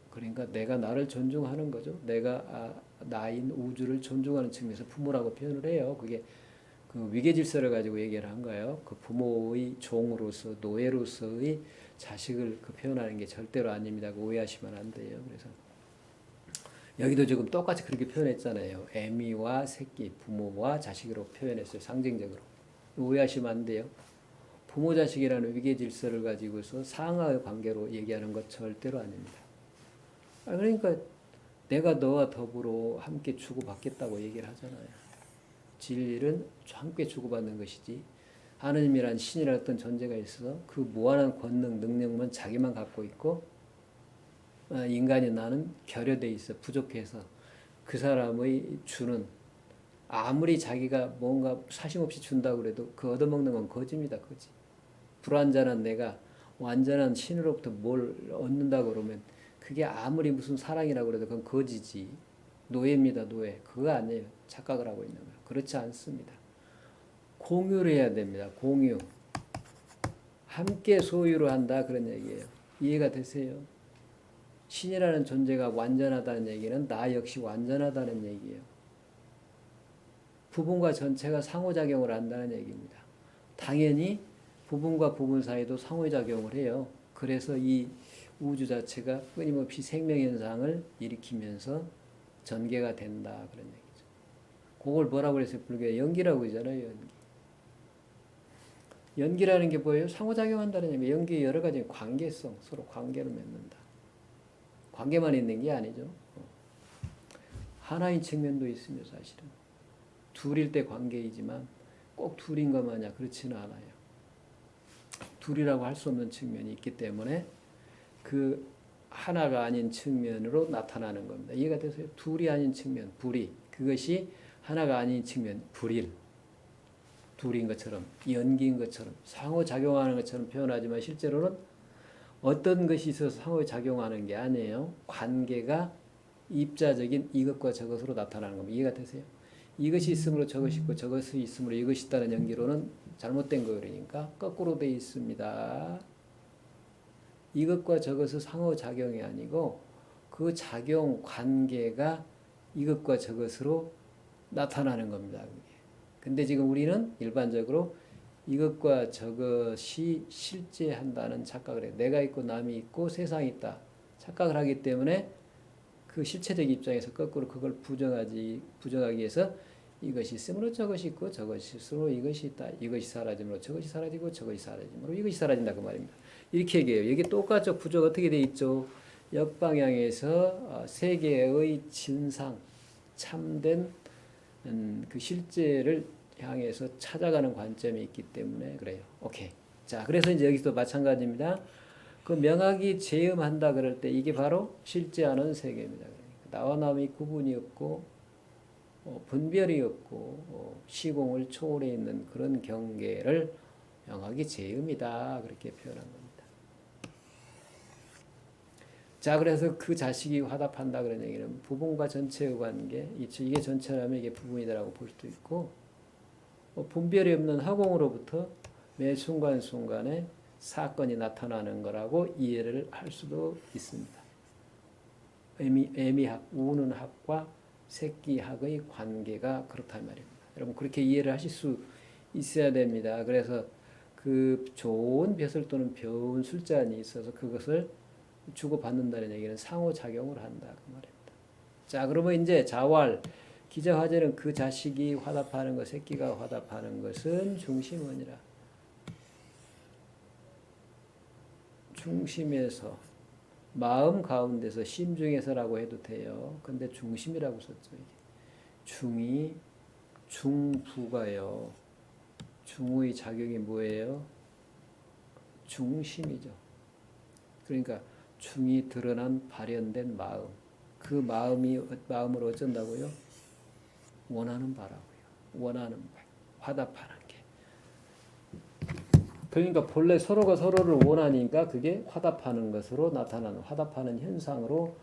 그러니까 내가 나를 존중하는 거죠. 내가 나인 우주를 존중하는 측면에서 부모라고 표현을 해요. 그게 그 위계 질서를 가지고 얘기를 한 거예요. 그 부모의 종으로서 노예로서의 자식을 그 표현하는 게 절대로 아닙니다. 그 오해하시면 안 돼요. 그래서 여기도 지금 똑같이 그렇게 표현했잖아요. 애미와 새끼, 부모와 자식으로 표현했어요. 상징적으로. 오해하시면 안 돼요. 부모 자식이라는 위계 질서를 가지고서 상하의 관계로 얘기하는 것 절대로 아닙니다. 그러니까 내가 너와 더불어 함께 주고받겠다고 얘기를 하잖아요. 진리는 함께 주고받는 것이지 하느님이란 신이라는 어떤 존재가 있어서 그 무한한 권능, 능력만 자기만 갖고 있고 인간인 나는 결여돼 있어 부족해서 그 사람의 주는 아무리 자기가 뭔가 사심없이 준다고 그래도 그 얻어먹는 건 거짓입니다. 거짓. 불완전한 내가 완전한 신으로부터 뭘 얻는다고 그러면 그게 아무리 무슨 사랑이라고 그래도 그건 거지지. 노예입니다. 노예. 그거 아니에요. 착각을 하고 있는 거예요. 그렇지 않습니다. 공유를 해야 됩니다. 공유. 함께 소유를 한다 그런 얘기예요. 이해가 되세요? 신이라는 존재가 완전하다는 얘기는 나 역시 완전하다는 얘기예요. 부분과 전체가 상호작용을 한다는 얘기입니다. 당연히 부분과 부분 사이도 상호작용을 해요. 그래서 이 우주 자체가 끊임없이 생명현상을 일으키면서 전개가 된다 그런 얘기죠. 그걸 뭐라고 그랬어요? 불교에 연기라고 그러잖아요. 연기. 연기라는 게 뭐예요? 상호작용한다는 얘기예요. 연기의 여러 가지 관계성, 서로 관계를 맺는다. 관계만 있는 게 아니죠. 하나인 측면도 있으며 사실은. 둘일 때 관계이지만 꼭 둘인 것 마냥 그렇지는 않아요. 둘이라고 할 수 없는 측면이 있기 때문에 그 하나가 아닌 측면으로 나타나는 겁니다. 이해가 되세요? 둘이 아닌 측면, 불이. 그것이 하나가 아닌 측면, 불일. 둘인 것처럼, 연기인 것처럼, 상호작용하는 것처럼 표현하지만 실제로는 어떤 것이 있어서 상호작용하는 게 아니에요. 관계가 입자적인 이것과 저것으로 나타나는 겁니다. 이해가 되세요? 이것이 있으므로 저것이 있고 저것이 있으므로 이것이 있다는 연기로는 잘못된 거 그러니까 거꾸로 되어 있습니다. 이것과 저것은 상호작용이 아니고 그 작용 관계가 이것과 저것으로 나타나는 겁니다. 근데 지금 우리는 일반적으로 이것과 저것이 실제한다는 착각을 해요. 내가 있고 남이 있고 세상이 있다. 착각을 하기 때문에 그 실체적 입장에서 거꾸로 그걸 부정하기 위해서 이것이 있으므로 저것이 있고 저것이 있으므로 이것이 있다. 이것이 사라짐으로 저것이 사라지고 저것이 사라짐으로 이것이 사라진다 그 말입니다. 이렇게 얘기해요. 이게 똑같죠. 구조가 어떻게 돼 있죠? 역방향에서 세계의 진상, 참된 그 실제를 향해서 찾아가는 관점이 있기 때문에 그래요. 오케이. 자, 그래서 이제 여기서 마찬가지입니다. 그 명확히 재음한다 그럴 때 이게 바로 실제하는 세계입니다. 나와 남이 구분이 없고 분별이 없고 시공을 초월해 있는 그런 경계를 명확히 재음이다 그렇게 표현한 겁니다. 자, 그래서 그 자식이 화답한다 그런 얘기는 부분과 전체의 관계, 이게 전체라면 이게 부분이다라고 볼 수도 있고 분별이 없는 화공으로부터 매 순간순간에 사건이 나타나는 거라고 이해를 할 수도 있습니다. 애미학, 우는 학과 새끼학의 관계가 그렇단 말입니다. 여러분 그렇게 이해를 하실 수 있어야 됩니다. 그래서 그 좋은 벼슬 또는 배운 술잔이 있어서 그것을 주고받는다는 얘기는 상호작용을 한다 그 말입니다. 자, 그러면 이제 자활 기저화제는 그 자식이 화답하는 것, 새끼가 화답하는 것은 중심원이라. 중심에서 마음 가운데서 심중에서라고 해도 돼요. 근데 중심이라고 썼죠. 이게. 중이 중부가요. 중의 작용이 뭐예요? 중심이죠. 그러니까 중이 드러난 발현된 마음. 그 마음을 어쩐다고요? 원하는 바라고요. 원하는 바. 화답하는 게. 그러니까 본래 서로가 서로를 원하니까 그게 화답하는 것으로 나타나는 화답하는 현상으로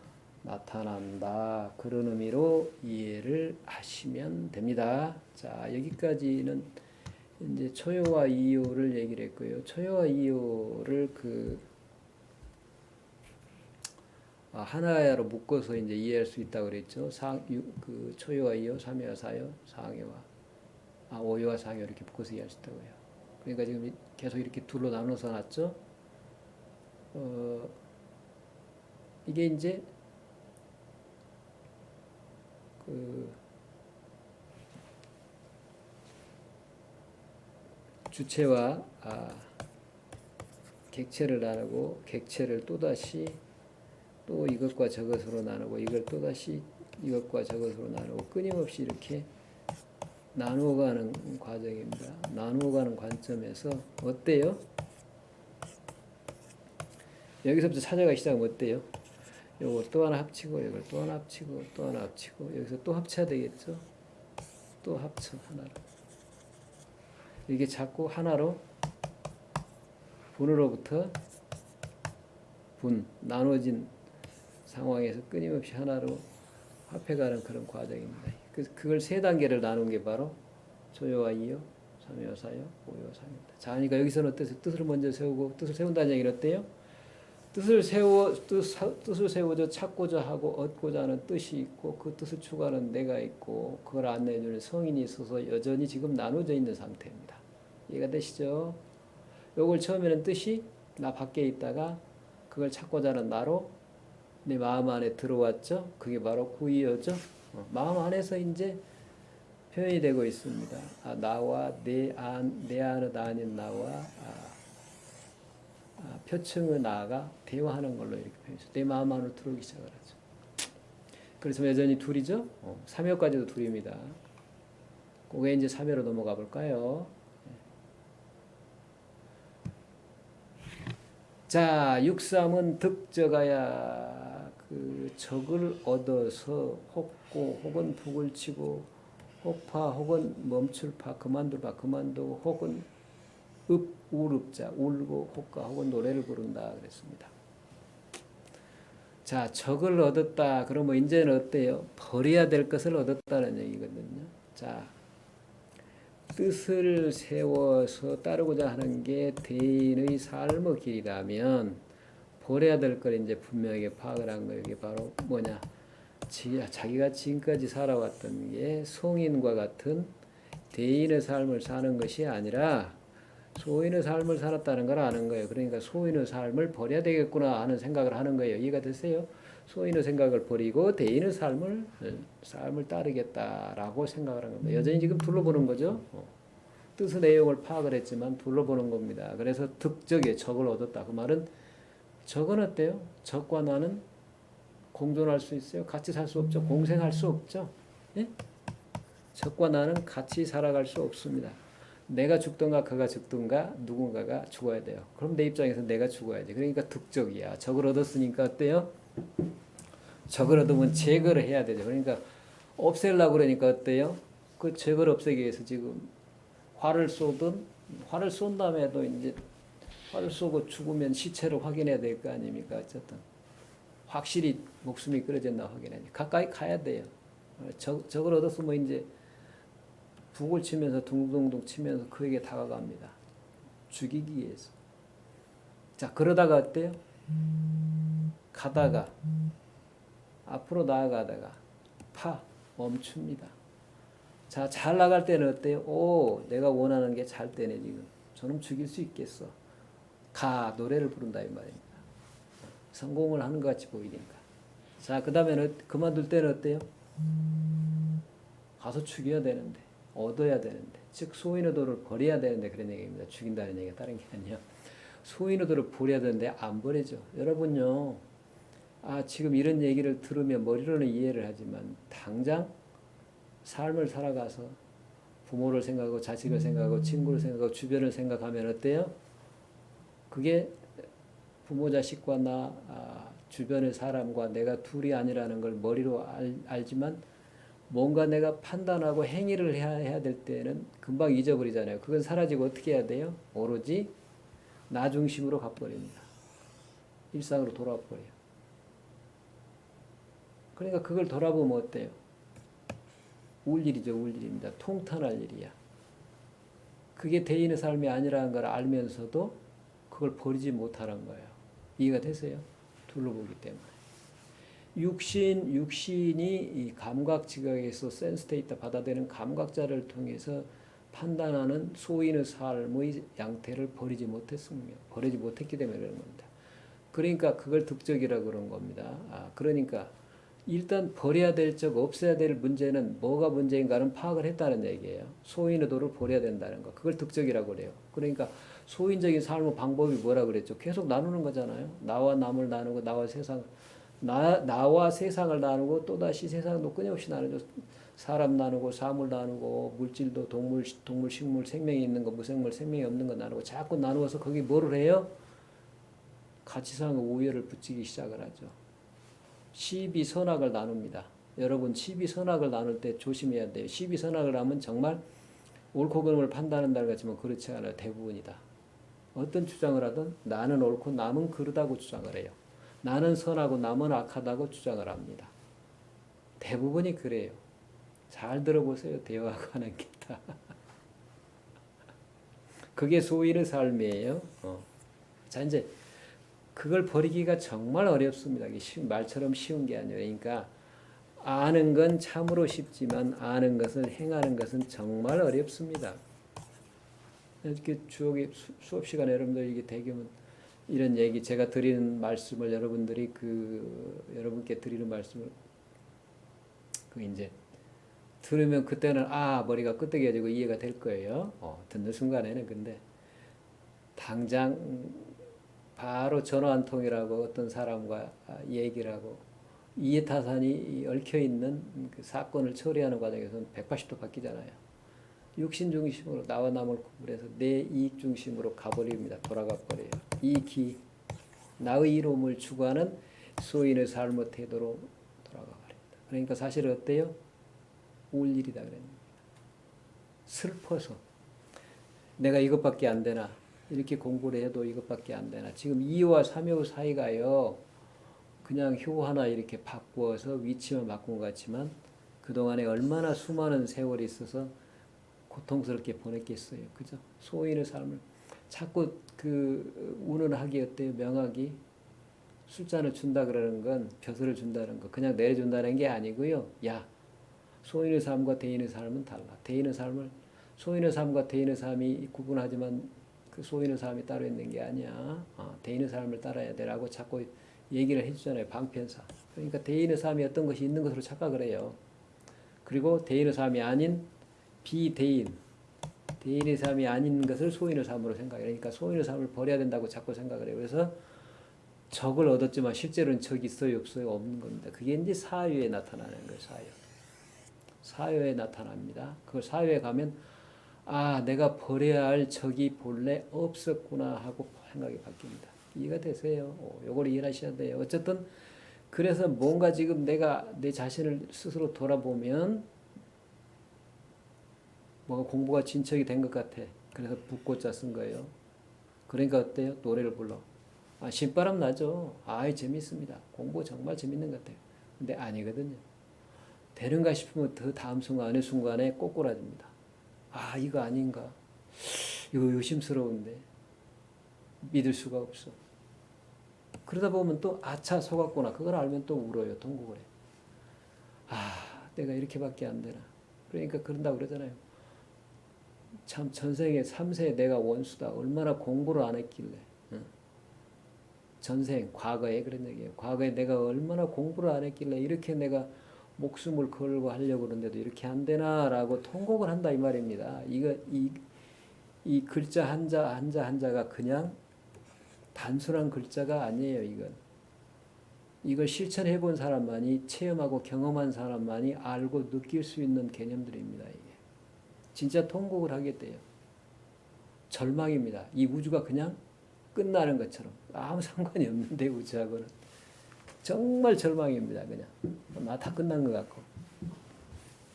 나타난다. 그런 의미로 이해를 하시면 됩니다. 자, 여기까지는 이제 초요와 이요를 얘기를 했고요. 초요와 이요를 하나로 묶어서 이제 이해할 수 있다고 그랬죠. 그 초요와 이요, 삼요와 사요, 상요와 오요와 상요 이렇게 묶어서 이해할 수 있다고요. 그러니까 지금 계속 이렇게 둘로 나눠서 놨죠. 이게 이제 그 주체와 객체를 나누고 객체를 또다시 또 이것과 저것으로 나누고 이걸 또다시 이것과 저것으로 나누고 끊임없이 이렇게 나누어가는 과정입니다. 나누어가는 관점에서 어때요? 여기서부터 찾아가기 시작하면 어때요? 요거 또 하나 합치고 이걸 또 하나 합치고 또 하나 합치고 여기서 또 합쳐야 되겠죠? 또 합쳐 하나로 이게 자꾸 하나로 분으로부터 분 나눠진 상황에서 끊임없이 하나로 합해가는 그런 과정입니다. 그걸 세 단계를 나눈 게 바로 조요와 이요, 삼요, 사요, 오요, 상요입니다. 자, 그러니까 여기서는 어때서 뜻을 먼저 세우고 뜻을 세운다는 얘기는 어때요? 뜻을 세우자 찾고자 하고 얻고자 하는 뜻이 있고 그 뜻을 추구하는 내가 있고 그걸 안내해주는 성인이 있어서 여전히 지금 나눠져 있는 상태입니다. 이해가 되시죠? 요걸 처음에는 뜻이 나 밖에 있다가 그걸 찾고자 하는 나로 내 마음 안에 들어왔죠. 그게 바로 구이어죠. 마음 안에서 이제 표현이 되고 있습니다. 나와 내 안의 나인 나와 표층의 나가 대화하는 걸로 이렇게 표현해서 내 마음 안으로 들어오기 시작을 하죠. 그래서 여전히 둘이죠. 3회까지도 둘입니다. 그게 이제 3회로 넘어가 볼까요? 자, 6.3은 득저가야 그 적을 얻어서 혹고 혹은 북을 치고 혹파 혹은 멈출파 그만둘파 그만두고 혹은 울읍자 울고 혹가 혹은 노래를 부른다 그랬습니다. 자, 적을 얻었다. 그러면 이제는 어때요? 버려야 될 것을 얻었다는 얘기거든요. 자, 뜻을 세워서 따르고자 하는 게 대인의 삶의 길이라면 버려야 될 걸 이제 분명하게 파악을 한 거예요. 이게 바로 뭐냐? 자기가 지금까지 살아왔던 게 성인과 같은 대인의 삶을 사는 것이 아니라 소인의 삶을 살았다는 걸 아는 거예요. 그러니까 소인의 삶을 버려야 되겠구나 하는 생각을 하는 거예요. 이해가 되세요? 소인의 생각을 버리고 대인의 삶을 따르겠다라고 생각을 하는 겁니다. 여전히 지금 둘러보는 거죠. 뜻의 내용을 파악을 했지만 둘러보는 겁니다. 그래서 득적에 적을 얻었다. 그 말은 적은 어때요? 적과 나는 공존할 수 있어요? 같이 살 수 없죠? 공생할 수 없죠? 예? 적과 나는 같이 살아갈 수 없습니다. 내가 죽든가 그가 죽든가 누군가가 죽어야 돼요. 그럼 내 입장에서 내가 죽어야지. 그러니까 득적이야. 적을 얻었으니까 어때요? 적을 얻으면 제거를 해야 되죠. 그러니까 없애려고 그러니까 어때요? 그 적을 없애기 위해서 지금 활을 쏜 다음에도 이제 활을 쏘고 죽으면 시체를 확인해야 될 거 아닙니까? 어쨌든 확실히 목숨이 끊어졌나 확인해야지. 가까이 가야 돼요. 적을 얻었으면 이제 북을 치면서 둥둥둥 치면서 그에게 다가갑니다. 죽이기 위해서. 자, 그러다가 어때요? 가다가 앞으로 나아가다가 멈춥니다. 자, 잘 나갈 때는 어때요? 내가 원하는 게 잘 되네 지금. 저놈 죽일 수 있겠어. 노래를 부른다 이 말입니다. 성공을 하는 것 같이 보이니까. 자, 그 다음에는 그만둘 때는 어때요? 가서 죽여야 되는데. 얻어야 되는데, 즉 소인의 도를 버려야 되는데 그런 얘기입니다. 죽인다는 얘기가 다른 게 아니에요. 소인의 도를 버려야 되는데 안 버리죠. 여러분요, 지금 이런 얘기를 들으면 머리로는 이해를 하지만 당장 삶을 살아가서 부모를 생각하고 자식을 생각하고 친구를 생각하고 주변을 생각하면 어때요? 그게 부모 자식과 나 주변의 사람과 내가 둘이 아니라는 걸 머리로 알지만 뭔가 내가 판단하고 행위를 해야 될 때는 금방 잊어버리잖아요. 그건 사라지고 어떻게 해야 돼요? 오로지 나 중심으로 가버립니다. 일상으로 돌아버려요. 그러니까 그걸 돌아보면 어때요? 울 일이죠. 울 일입니다. 통탄할 일이야. 그게 대인의 삶이 아니라는 걸 알면서도 그걸 버리지 못하는 거예요. 이해가 되세요? 둘러보기 때문에. 육신이 이 감각 지각에서 센스 데이터 받아들이는 감각자를 통해서 판단하는 소인의 삶의 양태를 버리지 못했기 때문에 그런 겁니다. 그러니까 그걸 득적이라고 그런 겁니다. 그러니까 일단 버려야 될 적, 없애야 될 문제는 뭐가 문제인가는 파악을 했다는 얘기예요. 소인의 도를 버려야 된다는 거. 그걸 득적이라고 그래요. 그러니까 소인적인 삶의 방법이 뭐라 그랬죠? 계속 나누는 거잖아요. 나와 남을 나누고 나와 세상을 나누고 또다시 세상도 끊임없이 나누죠. 사람 나누고 사물 나누고 물질도 동물, 식물, 생명이 있는 거, 무생물, 생명이 없는 거 나누고 자꾸 나누어서 거기 뭐를 해요? 가치상의 우열을 붙이기 시작을 하죠. 시비선악을 나눕니다. 여러분 시비선악을 나눌 때 조심해야 돼요. 시비선악을 하면 정말 옳고 그름을 판단한다는 거지만 그렇지 않아요. 대부분이다. 어떤 주장을 하든 나는 옳고 남은 그르다고 주장을 해요. 나는 선하고 남은 악하다고 주장을 합니다. 대부분이 그래요. 잘 들어보세요. 대화하고 하는 게 다. 그게 소인의 삶이에요. 자, 이제 그걸 버리기가 정말 어렵습니다. 말처럼 쉬운 게 아니에요. 그러니까 아는 건 참으로 쉽지만 아는 것을 행하는 것은 정말 어렵습니다. 이렇게 수업 시간에 여러분들 이게 대규모 이런 얘기 제가 드리는 말씀을 여러분들이 여러분께 드리는 말씀을 이제 들으면 그때는 머리가 끄덕여지고 이해가 될 거예요. 듣는 순간에는. 근데 당장 바로 전화 한 통이라고 어떤 사람과 얘기를 하고 이해타산이 얽혀있는 그 사건을 처리하는 과정에서는 180도 바뀌잖아요. 육신 중심으로 나와 남을 구분해서 내 이익 중심으로 가버립니다. 돌아가 버려요. 나의 이로움을 추구하는 소인의 삶의 태도로 돌아가 버립니다. 그러니까 사실 어때요? 울 일이다 그랬습니다. 슬퍼서 내가 이것밖에 안 되나? 이렇게 공부를 해도 이것밖에 안 되나? 지금 2호와 3호 사이가요. 그냥 효 하나 이렇게 바꾸어서 위치만 바꾼 것 같지만 그동안에 얼마나 수많은 세월이 있어서 고통스럽게 보냈겠어요. 그죠? 소인의 삶을 자꾸 운운하기 어때요? 명하기 술잔을 준다 그러는 건 벼슬을 준다는 거 그냥 내려준다는 게 아니고요. 소인의 삶과 대인의 삶은 달라. 소인의 삶과 대인의 삶이 구분하지만 그 소인의 삶이 따로 있는 게 아니야. 대인의 삶을 따라야 되라고 자꾸 얘기를 해주잖아요. 방편사. 그러니까 대인의 삶이 어떤 것이 있는 것으로 착각을 해요. 그리고 대인의 삶이 아닌 비대인, 대인의 삶이 아닌 것을 소인의 삶으로 생각해요. 그러니까 소인의 삶을 버려야 된다고 자꾸 생각을 해요. 그래서 적을 얻었지만 실제로는 적이 있어요, 없어요? 없는 겁니다. 그게 이제 사유에 나타나는 거예요. 사유에 나타납니다. 그 사유에 가면 내가 버려야 할 적이 본래 없었구나 하고 생각이 바뀝니다. 이해가 되세요? 요걸 이해하셔야 돼요. 어쨌든 그래서 뭔가 지금 내가 내 자신을 스스로 돌아보면 뭔가 공부가 진척이 된 것 같아. 그래서 붓고자 쓴 거예요. 그러니까 어때요? 노래를 불러. 신바람 나죠. 재밌습니다. 공부 정말 재밌는 것 같아요. 근데 아니거든요. 되는가 싶으면 더 다음 순간에 꼬꾸라집니다. 이거 아닌가? 이거 의심스러운데 믿을 수가 없어. 그러다 보면 또 아차 속았구나. 그걸 알면 또 울어요. 통곡을 해. 내가 이렇게밖에 안 되나. 그러니까 그런다고 그러잖아요. 참 전생에 3세 내가 원수다. 얼마나 공부를 안 했길래. 전생 과거에 그런 얘기예요. 과거에 내가 얼마나 공부를 안 했길래 이렇게 내가 목숨을 걸고 하려고 그러는데도 이렇게 안 되나라고 통곡을 한다 이 말입니다. 이 글자 한자가 그냥 단순한 글자가 아니에요. 이걸 실천해 본 사람만이 체험하고 경험한 사람만이 알고 느낄 수 있는 개념들입니다. 이게 진짜 통곡을 하게 돼요. 절망입니다. 이 우주가 그냥 끝나는 것처럼 아무 상관이 없는데 우주하고는 정말 절망입니다. 그냥 다 끝난 것 같고.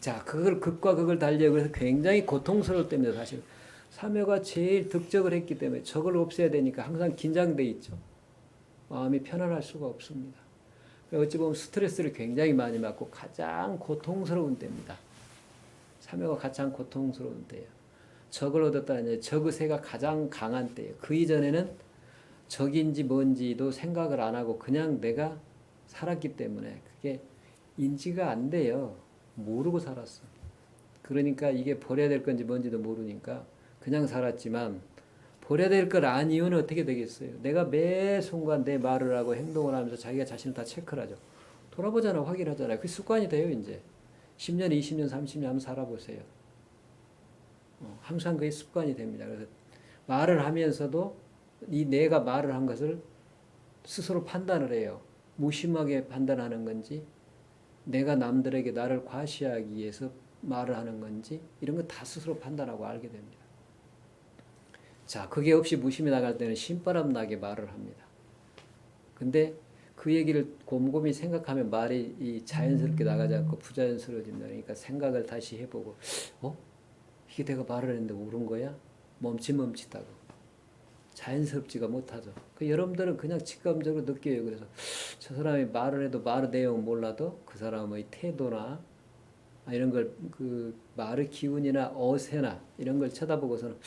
자, 극과 극을 달려 그래서 굉장히 고통스러울 때입니다. 사실 사묘가 제일 득적을 했기 때문에 적을 없애야 되니까 항상 긴장돼 있죠. 마음이 편안할 수가 없습니다. 어찌 보면 스트레스를 굉장히 많이 받고 가장 고통스러운 때입니다. 사묘가 가장 고통스러운 때예요. 적을 얻었다는 적의세가 가장 강한 때예요. 그 이전에는 적인지 뭔지도 생각을 안 하고 그냥 내가 살았기 때문에 그게 인지가 안 돼요. 모르고 살았어. 그러니까 이게 버려야 될 건지 뭔지도 모르니까 그냥 살았지만 버려야 될 걸 안 이유는 어떻게 되겠어요? 내가 매 순간 내 말을 하고 행동을 하면서 자기가 자신을 다 체크를 하죠. 돌아보잖아, 확인하잖아요. 그 습관이 돼요, 이제. 10년, 20년, 30년 한번 살아보세요. 항상 그게 습관이 됩니다. 그래서 말을 하면서도 이 내가 말을 한 것을 스스로 판단을 해요. 무심하게 판단하는 건지, 내가 남들에게 나를 과시하기 위해서 말을 하는 건지, 이런 거 다 스스로 판단하고 알게 됩니다. 자, 그게 없이 무심히 나갈 때는 신바람 나게 말을 합니다. 근데 그 얘기를 곰곰이 생각하면 말이 이 자연스럽게 나가지 않고 부자연스러워진다. 그러니까 생각을 다시 해보고, 이게 내가 말을 했는데 옳은 거야? 멈칫멈칫하고 자연스럽지가 못하죠. 그 여러분들은 그냥 직감적으로 느껴요. 그래서 저 사람이 말을 해도 말의 내용 몰라도 그 사람의 태도나 이런 걸 그 말의 기운이나 어세나 이런 걸 쳐다보고서는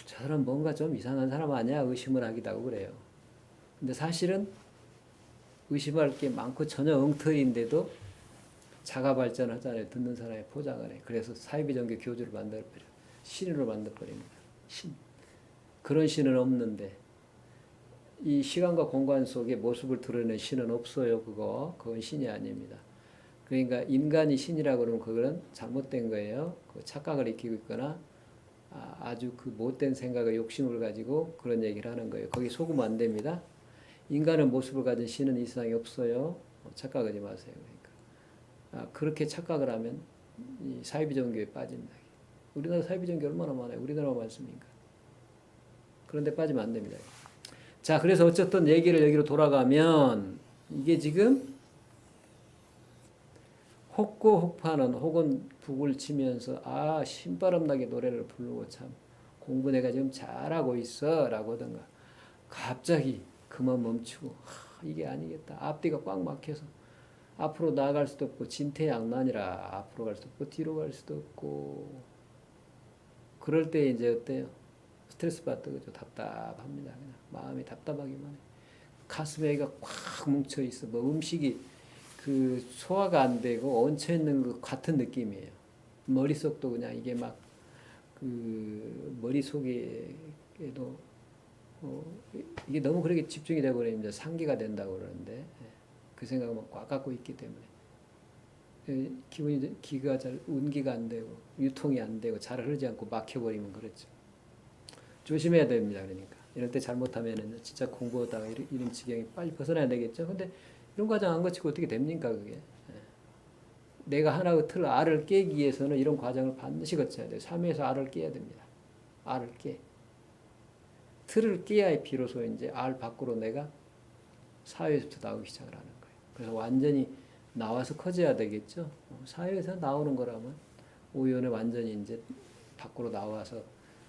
저 사람 뭔가 좀 이상한 사람 아니야? 의심을 하기도 하고 그래요. 근데 사실은 의심할 게 많고 전혀 엉터리인데도 자가 발전하잖아요. 듣는 사람이 포장을 해. 그래서 사이비종교 교주를 만들어버려. 신으로 만들어버립니다. 신. 그런 신은 없는데 이 시간과 공간 속에 모습을 드러내는 신은 없어요. 그건 신이 아닙니다. 그러니까 인간이 신이라고 그러면 그거는 잘못된 거예요. 그 착각을 익히고 있거나 아주 그 못된 생각과 욕심을 가지고 그런 얘기를 하는 거예요. 거기 속으면 안 됩니다. 인간의 모습을 가진 신은 이 세상에 없어요. 착각하지 마세요. 그러니까 그렇게 착각을 하면 이 사이비종교에 빠진다. 우리나라 사이비종교 얼마나 많아요. 우리나라만 많습니까? 그런데 빠지면 안 됩니다. 자, 그래서 어쨌든 얘기를 여기로 돌아가면 이게 지금 혹고 혹파는 혹은 북을 치면서 신바람 나게 노래를 부르고 참 공부 내가 지금 잘하고 있어 라고 하던가 갑자기 그만 멈추고 이게 아니겠다. 앞뒤가 꽉 막혀서 앞으로 나아갈 수도 없고 진퇴양난이라 앞으로 갈 수도 없고 뒤로 갈 수도 없고 그럴 때 이제 어때요? 스트레스 받고 그죠? 답답합니다. 그냥 마음이 답답하기만 해. 가슴에 애가 꽉 뭉쳐 있어. 뭐 음식이 그 소화가 안 되고 얹혀 있는 것 같은 느낌이에요. 머릿속도 그냥 이게 막 그 머릿속에도 이게 너무 그렇게 집중이 되고 그러면 상기가 된다고 그러는데 그 생각을 꽉 갖고 있기 때문에 기가 잘 운기가 안 되고 유통이 안 되고 잘 흐르지 않고 막혀버리면 그렇죠. 조심해야 됩니다. 그러니까 이럴 때 잘못하면은 진짜 공부하다가 이런 지경이 빨리 벗어나야 되겠죠. 근데 이런 과정 안 거치고 어떻게 됩니까 그게? 내가 하나의 틀 알을 깨기 위해서는 이런 과정을 반드시 거쳐야 돼요. 3회에서 알을 깨야 됩니다. 알을 깨. 틀을 깨야 비로소 이제 알 밖으로 내가 사회에서부터 나오기 시작을 하는 거예요. 그래서 완전히 나와서 커져야 되겠죠. 사회에서 나오는 거라면 오연에 완전히 이제 밖으로 나와서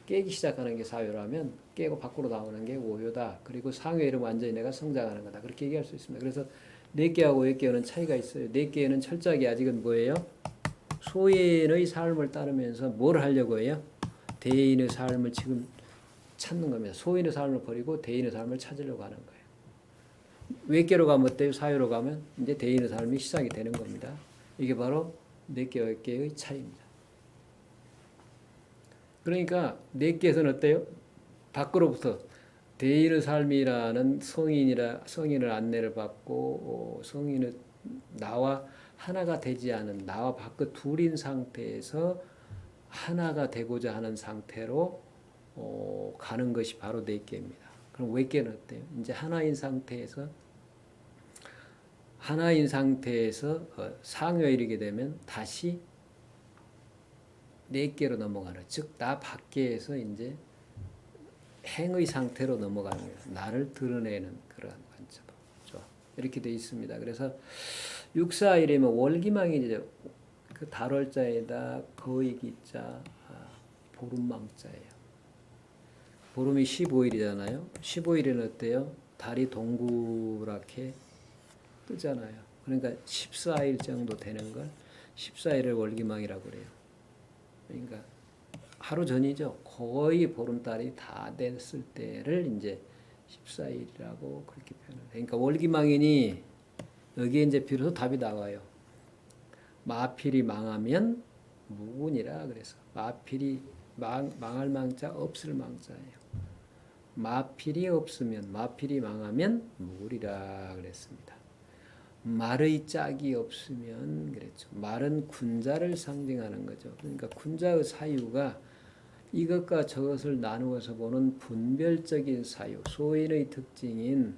깨기 시작하는 게 사회라면 깨고 밖으로 나오는 게 오요다. 그리고 상회는 완전히 내가 성장하는 거다. 그렇게 얘기할 수 있습니다. 그래서 넷개하고 외개는 차이가 있어요. 넷개는 철저하게 아직은 뭐예요? 소인의 삶을 따르면서 뭘 하려고 해요? 대인의 삶을 지금 찾는 겁니다. 소인의 삶을 버리고 대인의 삶을 찾으려고 하는 거예요. 외개로 가면 어때요? 사회로 가면 이제 대인의 삶이 시작이 되는 겁니다. 이게 바로 넷개와 외개의 차이입니다. 그러니까 넷개에서는 어때요? 밖으로부터 대인의 삶이라는 성인을 안내를 받고 성인의 나와 하나가 되지 않은 나와 밖의 둘인 상태에서 하나가 되고자 하는 상태로 가는 것이 바로 넷개입니다. 그럼 외개는 어때요? 이제 하나인 상태에서 상회에 이르게 되면 다시 넷개로 넘어가는, 즉 나 밖에서 이제 행의 상태로 넘어가는 거예요. 나를 드러내는 그러한 관점. 이렇게 되어 있습니다. 그래서 육사일이면 월기망이 이제 그 달월자에다 거의 기자 보름망자예요. 보름이 15일이잖아요. 15일에는 어때요? 달이 동그랗게 뜨잖아요. 그러니까 14일 정도 되는 걸 14일을 월기망이라고 그래요. 그러니까 하루 전이죠. 거의 보름달이 다 됐을 때를 이제 14일이라고 그렇게 표현해요. 그러니까 월기망이니 여기에 이제 비로소 답이 나와요. 마필이 망하면 무군이라 그래서 마필이 망할 망자 없을 망자예요. 마필이 없으면 마필이 망하면 무굴이라 그랬습니다. 말의 짝이 없으면 그랬죠. 말은 군자를 상징하는 거죠. 그러니까 군자의 사유가 이것과 저것을 나누어서 보는 분별적인 사유, 소인의 특징인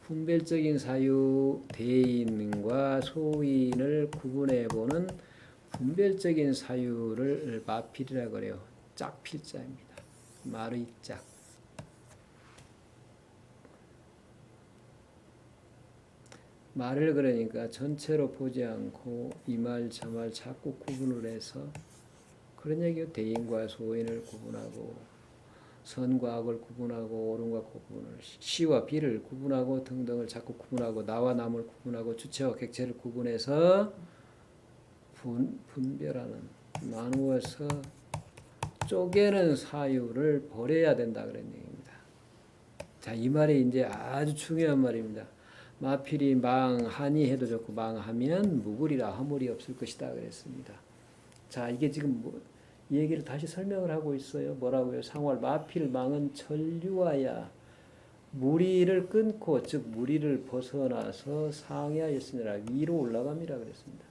분별적인 사유, 대인과 소인을 구분해 보는 분별적인 사유를 마필이라고 그래요. 짝필자입니다. 말의 짝. 말을 그러니까 전체로 보지 않고 이 말 저 말 자꾸 구분을 해서 그런 얘기요. 대인과 소인을 구분하고 선과 악을 구분하고 옳음과 구분을 시와 비를 구분하고 등등을 자꾸 구분하고 나와 남을 구분하고 주체와 객체를 구분해서 분별하는 나누어서 쪼개는 사유를 버려야 된다 그런 얘기입니다. 자, 이 말이 이제 아주 중요한 말입니다. 마필이 망하니 해도 좋고 망하면 무굴이라 허물이 없을 것이다 그랬습니다. 자, 이게 지금 이 얘기를 다시 설명을 하고 있어요. 뭐라고요? 상활 마필 망은 전류하야 무리를 끊고 즉 무리를 벗어나서 상하였으니라 위로 올라갑니다 그랬습니다.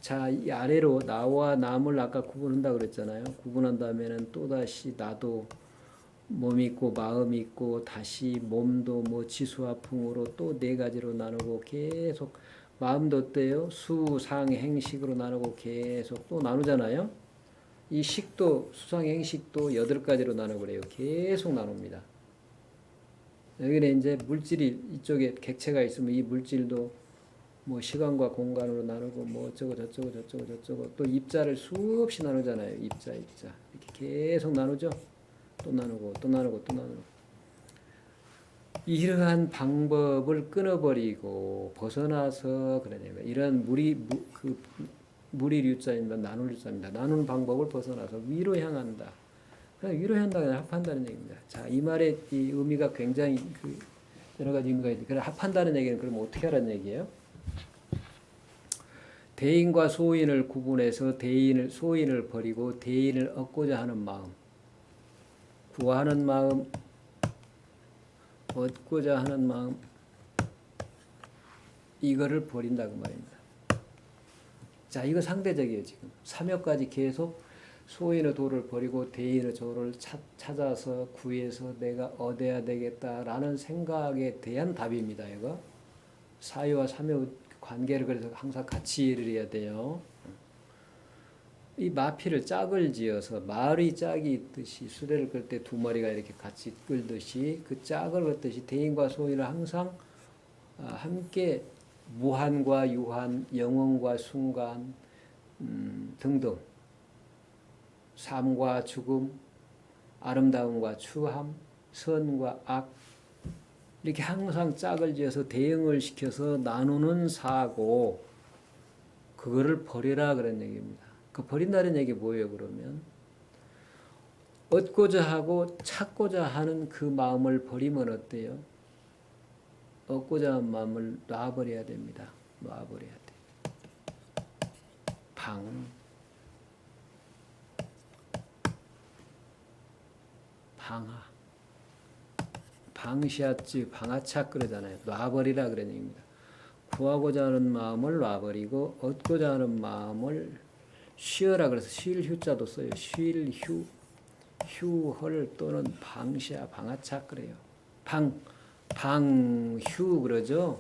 자, 이 아래로 나와 남을 아까 구분한다 그랬잖아요. 구분한다면은 또 다시 나도 몸이 있고 마음이 있고 다시 몸도 뭐 지수와 풍으로 또 네 가지로 나누고 계속 마음도 어때요? 수상행식으로 나누고 계속 또 나누잖아요. 이 식도 수상행식도 8가지로 나누고 그래요. 계속 나눕니다. 여기는 이제 물질이 이쪽에 객체가 있으면 이 물질도 뭐 시간과 공간으로 나누고 뭐 어쩌고 저쩌고 저쩌고 저쩌고 또 입자를 수없이 나누잖아요. 입자 이렇게 계속 나누죠. 또 나누고 또 나누고 또 나누고 이러한 방법을 끊어버리고 벗어나서 그러냐면 이런 무리류자입니다. 나눌 유자입니다. 나누는 방법을 벗어나서 위로 향한다. 위로 향한다는 합한다는 얘기입니다. 자, 이 말의 이 의미가 굉장히 여러 가지 의미가 있는데 그래 합한다는 얘기는 그럼 어떻게 하라는 얘기예요? 대인과 소인을 구분해서 소인을 버리고 대인을 얻고자 하는 마음, 구하는 마음, 얻고자 하는 마음, 이거를 버린다 그 말입니다. 자, 이거 상대적이에요. 지금 3여까지 계속 소인의 도를 버리고 대인의 조를 찾아서 구해서 내가 얻어야 되겠다라는 생각에 대한 답입니다. 이거 사유와 삼의 관계를 그래서 항상 같이 이해를 해야 돼요. 이 마필을 짝을 지어서 말의 짝이 있듯이 수레를 끌 때 두 마리가 이렇게 같이 끌듯이 그 짝을 긋듯이 대인과 소인을 항상 함께 무한과 유한, 영원과 순간 등등 삶과 죽음, 아름다움과 추함, 선과 악 이렇게 항상 짝을 지어서 대응을 시켜서 나누는 사고 그거를 버려라 그런 얘기입니다. 그 버린다는 얘기 뭐예요 그러면? 얻고자 하고 찾고자 하는 그 마음을 버리면 어때요? 얻고자 하는 마음을 놔버려야 됩니다. 놔버려야 돼. 방하. 방시아지 방아착 그러잖아요. 놔버리라 그런 얘기입니다. 구하고자 하는 마음을 놔버리고 얻고자 하는 마음을 쉬어라 그래서 쉴 휴자도 써요. 쉴 휴, 휴헐 또는 방시아 방아착 그래요. 방휴 그러죠.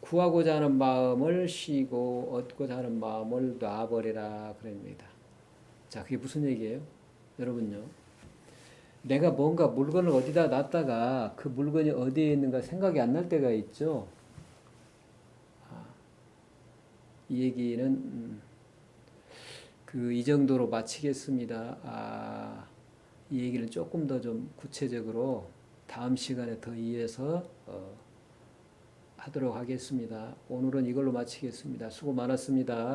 구하고자 하는 마음을 쉬고 얻고자 하는 마음을 놔버리라 그럽니다. 자, 그게 무슨 얘기예요? 여러분요. 내가 뭔가 물건을 어디다 놨다가 그 물건이 어디에 있는가 생각이 안 날 때가 있죠. 이 얘기는 이 정도로 마치겠습니다. 이 얘기를 조금 더 좀 구체적으로 다음 시간에 더 이어서 하도록 하겠습니다. 오늘은 이걸로 마치겠습니다. 수고 많았습니다.